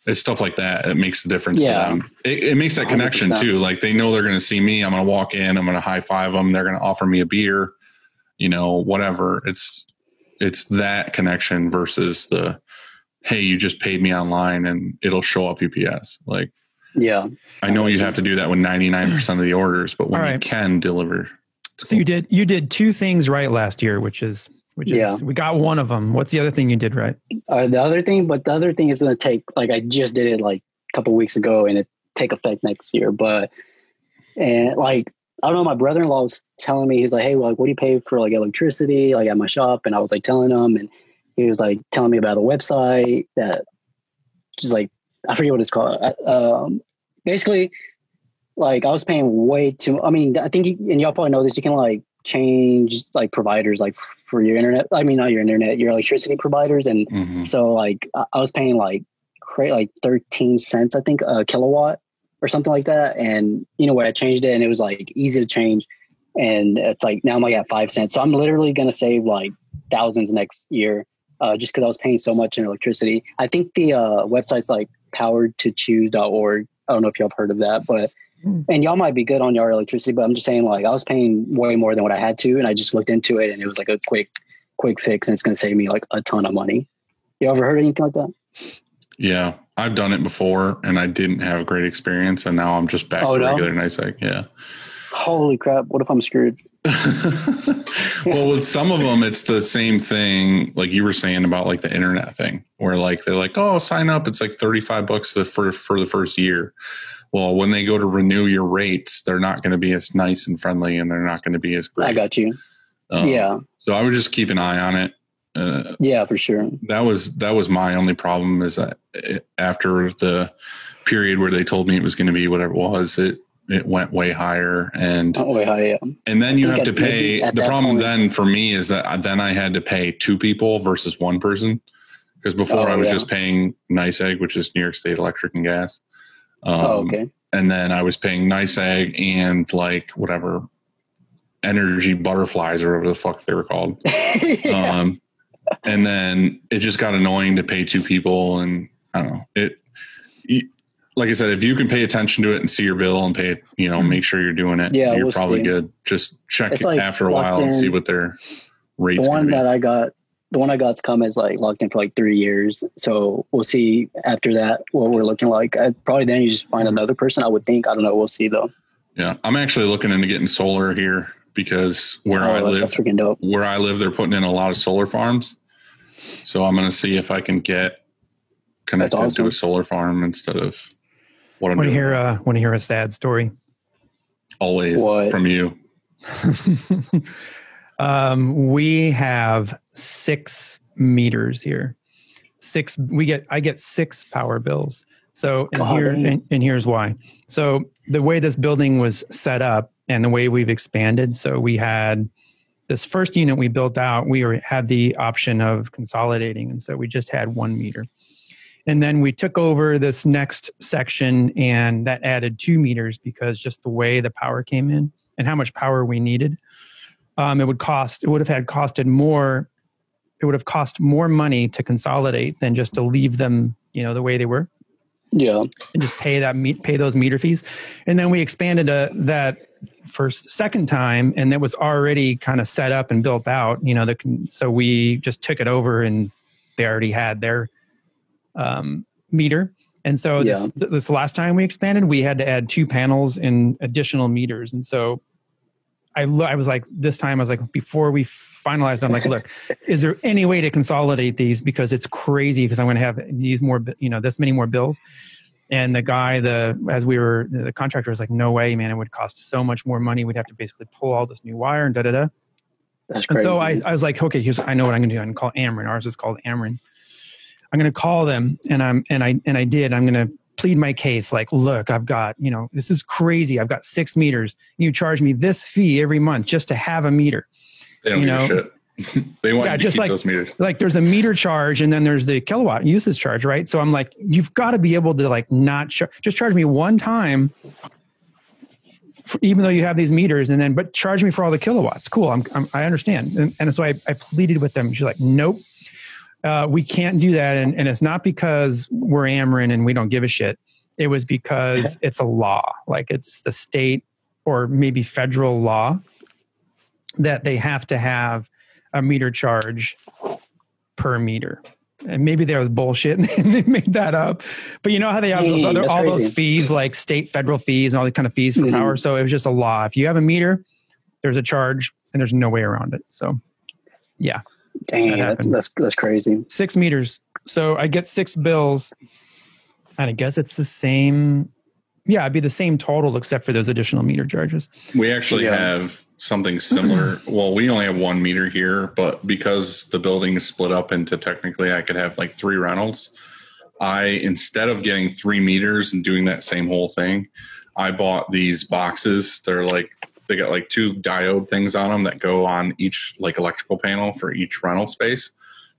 it's stuff like that. It makes the difference for them. It makes that connection 100%. Too. Like, they know they're going to see me. I'm going to walk in. I'm going to high five them. They're going to offer me a beer, whatever. It's that connection versus the, hey, you just paid me online and it'll show up UPS. Like, yeah, I know you have to do that with 99% of the orders, but when you can deliver. So you did two things right last year, which is we got one of them. What's the other thing you did right? The other thing is going to take, like, I just did it like a couple of weeks ago, and it take effect next year. And like, I don't know, my brother-in-law was telling me, he's like, hey, like, what do you pay for like electricity, like at my shop? And I was like telling him, and he was like telling me about a website that just, like, I forget what it's called. Basically, like, I was paying way too. I mean, I think, and y'all probably know this, you can like change like providers, like for your internet. I mean, not your internet, your electricity providers. And so like I was paying like 13 cents, I think, a kilowatt or something like that. And when I changed it, and it was like easy to change, and it's like now I'm like at 5 cents. So I'm literally going to save like thousands next year. Just because I was paying so much in electricity. I think the website's like poweredtochoose.org. I don't know if y'all have heard of that, but and y'all might be good on your electricity, but I'm just saying, like, I was paying way more than what I had to, and I just looked into it, and it was like a quick fix, and it's going to save me like a ton of money. You ever heard anything like that? Yeah, I've done it before, and I didn't have a great experience, and now I'm just back to regular NYSEG. Yeah. Holy crap! What if I'm screwed? Well, with some of them, it's the same thing, like you were saying about like the internet thing, where like they're like, "Oh, sign up. It's like $35 for the first year." Well, when they go to renew your rates, they're not going to be as nice and friendly, and they're not going to be as great. I got you. Yeah. So I would just keep an eye on it. Yeah, for sure. That was my only problem, is that after the period where they told me it was going to be whatever it was, it went way higher, and way higher. Yeah. And then you have to pay. The problem then for me is that then I had to pay two people versus one person, because before I was just paying NYSEG, which is New York State Electric and Gas. Okay. And then I was paying NYSEG and like whatever energy butterflies or whatever the fuck they were called. Yeah. And then it just got annoying to pay two people, and I don't know like I said, if you can pay attention to it and see your bill and pay it, make sure you're doing it. Yeah, you're probably good. Just check it after a while and see what their rates. The one I got's come is like locked in for like 3 years. So we'll see after that what we're looking like. Probably then you just find another person, I would think. I don't know. We'll see though. Yeah. I'm actually looking into getting solar here because where I live, they're putting in a lot of solar farms. So I'm going to see if I can get connected to a solar farm instead of what I'm doing. Want to hear a sad story? Always from you. We have 6 meters here. I get 6 power bills. So, and here's why. So the way this building was set up and the way we've expanded. So we had this first unit we built out, had the option of consolidating. And so we just had 1 meter. And then we took over this next section and that added 2 meters because just the way the power came in and how much power we needed. It would have cost more money to consolidate than just to leave them, the way they were. Yeah. And just pay those meter fees. And then we expanded that second time, and it was already kind of set up and built out, so we just took it over and they already had their meter. And so this last time we expanded, we had to add 2 panels and additional meters. And so I was like, before we finalized, I'm like, look, is there any way to consolidate these? Because it's crazy because I'm going to have these more, this many more bills. And the guy, the contractor was like, no way, man, it would cost so much more money. We'd have to basically pull all this new wire and da-da-da. That's crazy. And so I was like, okay, I know what I'm going to do. I'm going to call Ameren. Ours is called Ameren. I'm going to call them and I did. I'm going to plead my case. Like, look, I've got, this is crazy. I've got 6 meters. You charge me this fee every month just to have a meter. They don't give a shit. They want you to keep those meters. Like there's a meter charge and then there's the kilowatt usage charge, right? So I'm like, you've got to be able to not just charge me one time, even though you have these meters, but charge me for all the kilowatts. Cool, I understand. And so I pleaded with them. She's like, nope, we can't do that. And it's not because we're Ameren and we don't give a shit. It was because it's a law, like it's the state or maybe federal law that they have to have a meter charge per meter. And maybe there was bullshit and they made that up. But you know how they have those fees, like state, federal fees and all the kind of fees for power. So it was just a law. If you have a meter, there's a charge and there's no way around it. So yeah. Dang, that's crazy. 6 meters. So I get 6 bills and I guess it's the same. Yeah, it'd be the same total except for those additional meter charges. We actually have something similar. Well, we only have 1 meter here, but because the building is split up into technically I could have 3 rentals. Instead of getting 3 meters and doing that same whole thing, I bought these boxes. They got 2 diode things on them that go on each electrical panel for each rental space.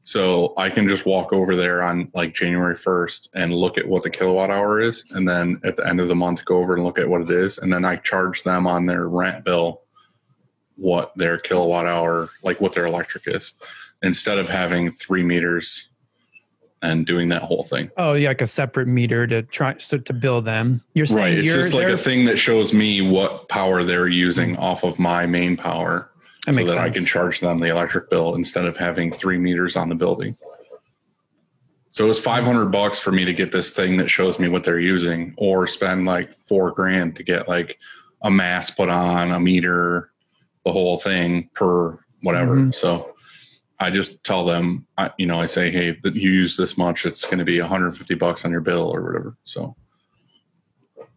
So I can just walk over there on January 1st and look at what the kilowatt hour is. And then at the end of the month, go over and look at what it is. And then I charge them on their rent bill what their kilowatt hour, what their electric is, instead of having 3 meters and doing that whole thing. Oh, yeah, like a separate meter to bill them. You're saying right. It's just a thing that shows me what power they're using off of my main power. So that sense. I can charge them the electric bill instead of having 3 meters on the building. So it was $500 for me to get this thing that shows me what they're using, or spend $4,000 to get a mass put on, a meter, the whole thing per whatever. Mm-hmm. So I just tell them, I say, hey, that you use this much, it's going to be $150 on your bill or whatever. So.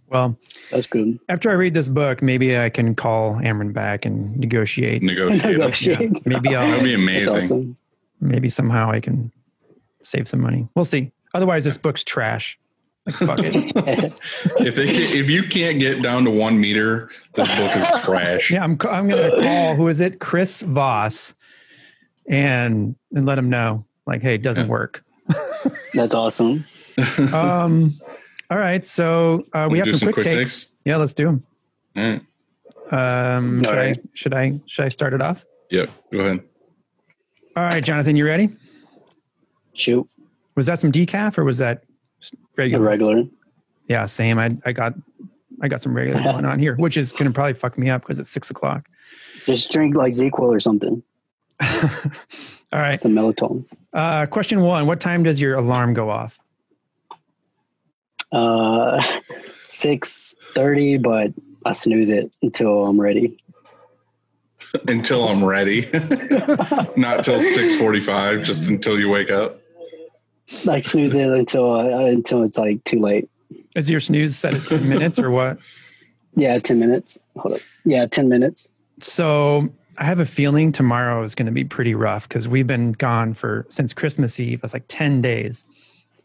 Well, that's good. After I read this book, maybe I can call Ameren back and negotiate. Yeah, maybe that'd be amazing. Awesome. Maybe somehow I can save some money. We'll see. Otherwise, this book's trash. Fuck it. If you can't get down to 1 meter, this book is trash. Yeah, I'm going to call. Who is it? Chris Voss, and let him know. Hey, it doesn't work. That's awesome. All right, so we have some quick takes. Yeah, let's do them. All right. Should I start it off? Yep, go ahead. All right, Jonathan, you ready? Shoot. Was that some decaf or was that regular? Regular. Yeah, same. I got some regular going on here, which is going to probably fuck me up because it's 6:00. Just drink like ZQL or something. All right. Some melatonin. Question 1. What time does your alarm go off? 6:30, but I snooze it until I'm ready. Until I'm ready. Not till 6:45, just until you wake up. Like snooze it until it's like too late. Is your snooze set at 10 minutes or what? Yeah, 10 minutes. Hold up. Yeah, 10 minutes. So I have a feeling tomorrow is going to be pretty rough because we've been gone since Christmas Eve. That's like 10 days.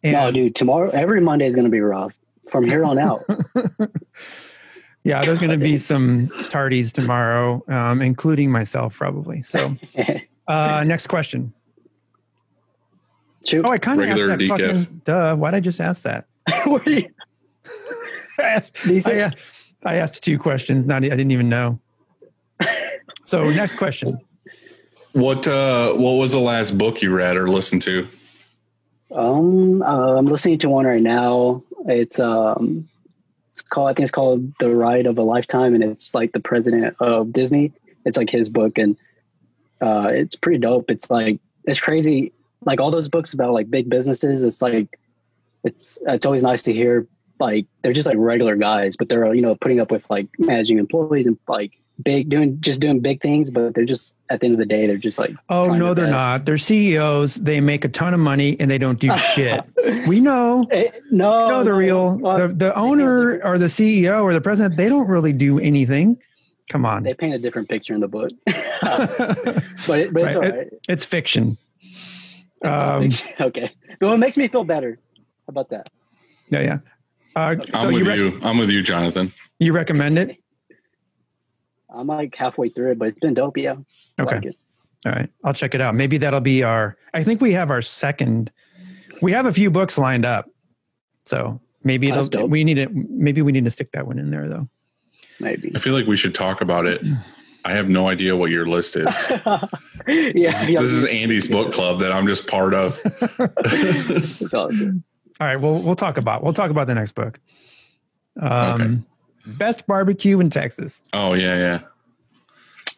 And no, dude, tomorrow, every Monday is going to be rough from here on out. Yeah, there's going to be some tardies tomorrow, including myself probably. So next question. Shoot. Oh, I kind of asked that decaf. fucking, duh, why'd I just ask that? What are you? I asked 2 questions. I didn't even know. So next question. What was the last book you read or listened to? I'm listening to one right now. It's called The Ride of a Lifetime, and it's like the president of Disney. It's like his book, and it's pretty dope. It's crazy. Like all those books about like big businesses, it's always nice to hear, like, they're just like regular guys, but they're, putting up with like managing employees and like doing big things, but they're just, at the end of the day, they're just like, oh no, they're not. They're CEOs. They make a ton of money and they don't do shit. We know. No, the real, the owner or the CEO or the president, they don't really do anything. Come on. They paint a different picture in the book, but it's all right. It's fiction. Okay. Well, it makes me feel better. How about that? Yeah. I'm with you, Jonathan. You recommend it? I'm like halfway through it, but it's been dope. Yeah. Okay. Like it. All right. I'll check it out. Maybe that'll be I think we have we have a few books lined up. So maybe we need to stick that one in there though. Maybe. I feel like we should talk about it. I have no idea what your list is. Yeah. This is Andy's book club that I'm just part of. It's awesome. All right. Well, we'll talk about the next book. Okay. Best barbecue in Texas. Oh yeah.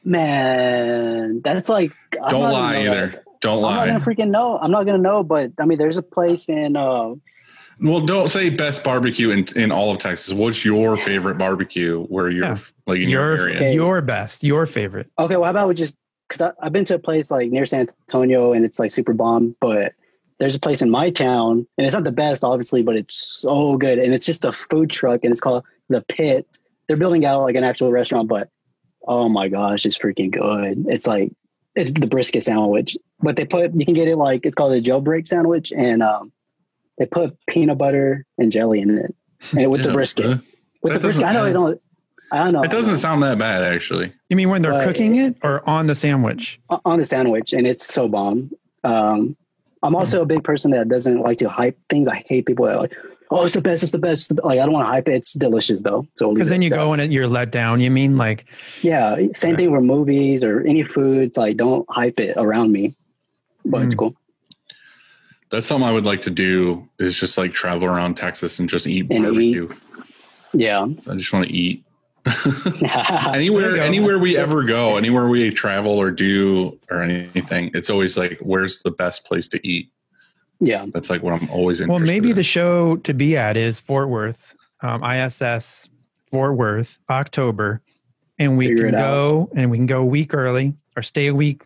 Man, that's like, don't lie either. Don't lie. I'm not gonna freaking know. I'm not gonna know, but I mean, there's a place in, well, don't say best barbecue in all of Texas. What's your favorite barbecue where you're like in your area? Okay. Your best, your favorite. Okay. Well, how about we just, cause I've been to a place like near San Antonio and it's like super bomb, but there's a place in my town and it's not the best, obviously, but it's so good. And it's just a food truck and it's called The Pit. They're building out like an actual restaurant, but oh my gosh, it's freaking good. It's the brisket sandwich, but you can get it like, it's called a jailbreak sandwich, and they put peanut butter and jelly in it, and with the brisket. With the brisket, I don't know. It doesn't sound that bad, actually. You mean when they're cooking it or on the sandwich? On the sandwich, and it's so bomb. I'm also a big person that doesn't like to hype things. I hate people that are like, oh, it's the best, it's the best. Like, I don't want to hype it. It's delicious though. So because then you go in it, you're let down. You mean like? Yeah, same thing with movies or any foods. Like, don't hype it around me. But it's cool. That's something I would like to do, is just like travel around Texas and just eat barbecue. Yeah. So I just want to eat. Anywhere we ever go, anywhere we travel or do or anything, it's always like, where's the best place to eat? Yeah. That's like what I'm always interested in. Well, maybe the show to be at is Fort Worth, ISS Fort Worth, October. And we can go a week early or stay a week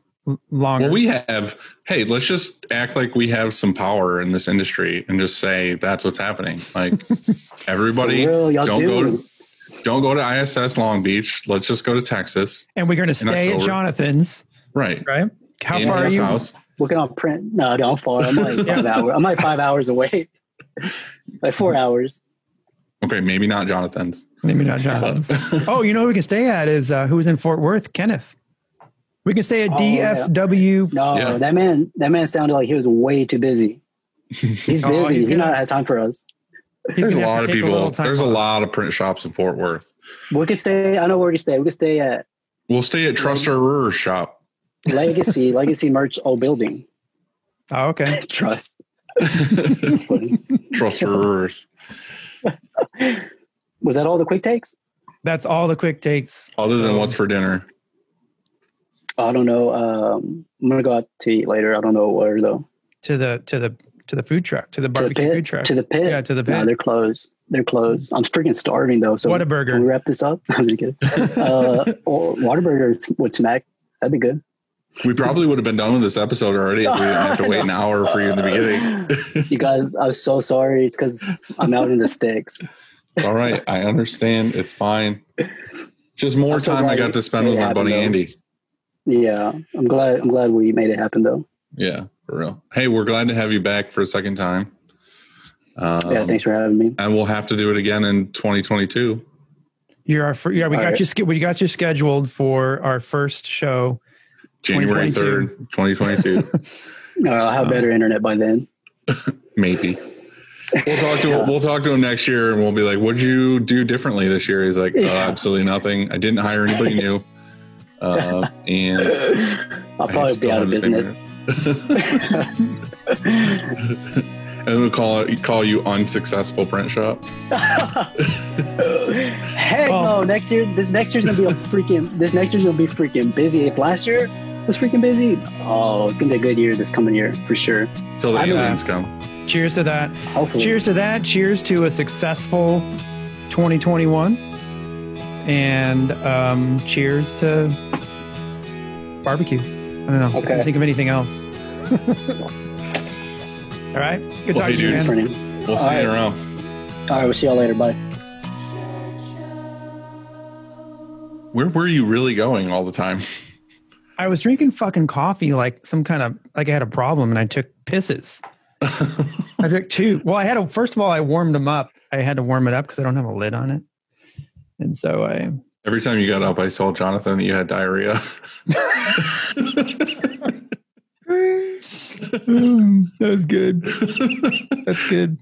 longer. Well, let's just act like we have some power in this industry and just say that's what's happening. Like, everybody, don't go to ISS Long Beach. Let's just go to Texas. And we're going to stay at Jonathan's. Right. How far are you? House. Looking on print. No, I'm far. I'm like 5 hours. I'm like 5 hours away. Like 4 hours. Okay, maybe not Jonathan's. Oh, you know who we can stay at is who's in Fort Worth? Kenneth. We can stay at DFW. No, that man sounded like he was way too busy. He's busy. He's not had time for us. There's a lot of people. There's a lot of print shops in Fort Worth. We could stay. I know where we could stay. We could stay at. We'll stay at Truster Rurer's shop. Legacy Merch Old Building. Oh, okay. Trust. That's funny. Truster Rurer's. Was that all the quick takes? That's all the quick takes. Other than what's for dinner. I don't know. I'm gonna go out to eat later. I don't know where though. To the food truck, to the barbecue food truck. To the pit. Yeah, to the pit. No, they're closed. They're closed. I'm freaking starving though. So Whataburger. Can we wrap this up? I'm just kidding. Or Whataburger with smack. That'd be good. We probably would have been done with this episode already if we didn't have to wait an hour for you in the beginning. You guys, I was so sorry. It's because I'm out in the sticks. All right, I understand. It's fine. Just more time I got to spend with my buddy Andy. Yeah, I'm glad we made it happen though. Yeah, for real. Hey, we're glad to have you back for a second time. Yeah, thanks for having me. And we'll have to do it again in 2022. We got you scheduled for our first show, January 3rd, 2022. I'll have better internet by then. Maybe. We'll talk to him next year, and we'll be like, "What'd you do differently this year?" He's like, "Absolutely nothing. I didn't hire anybody new." And I'll probably be out of business. And we'll call you unsuccessful print shop. Heck no! This next year's gonna be freaking busy. If last year was freaking busy, it's gonna be a good year this coming year for sure. Till the aliens come. Cheers to that. Hopefully. Cheers to that. Cheers to a successful 2021. And cheers to barbecue. I don't know. Okay. I can't think of anything else. All right. Good talking to you, man. We'll see you around. All right. We'll see y'all later. Bye. Where were you really going all the time? I was drinking fucking coffee like I had a problem, and I took pisses. I took two. Well, first of all, I warmed them up. I had to warm it up because I don't have a lid on it. And so every time you got up, I told Jonathan that you had diarrhea. That was good. That's good.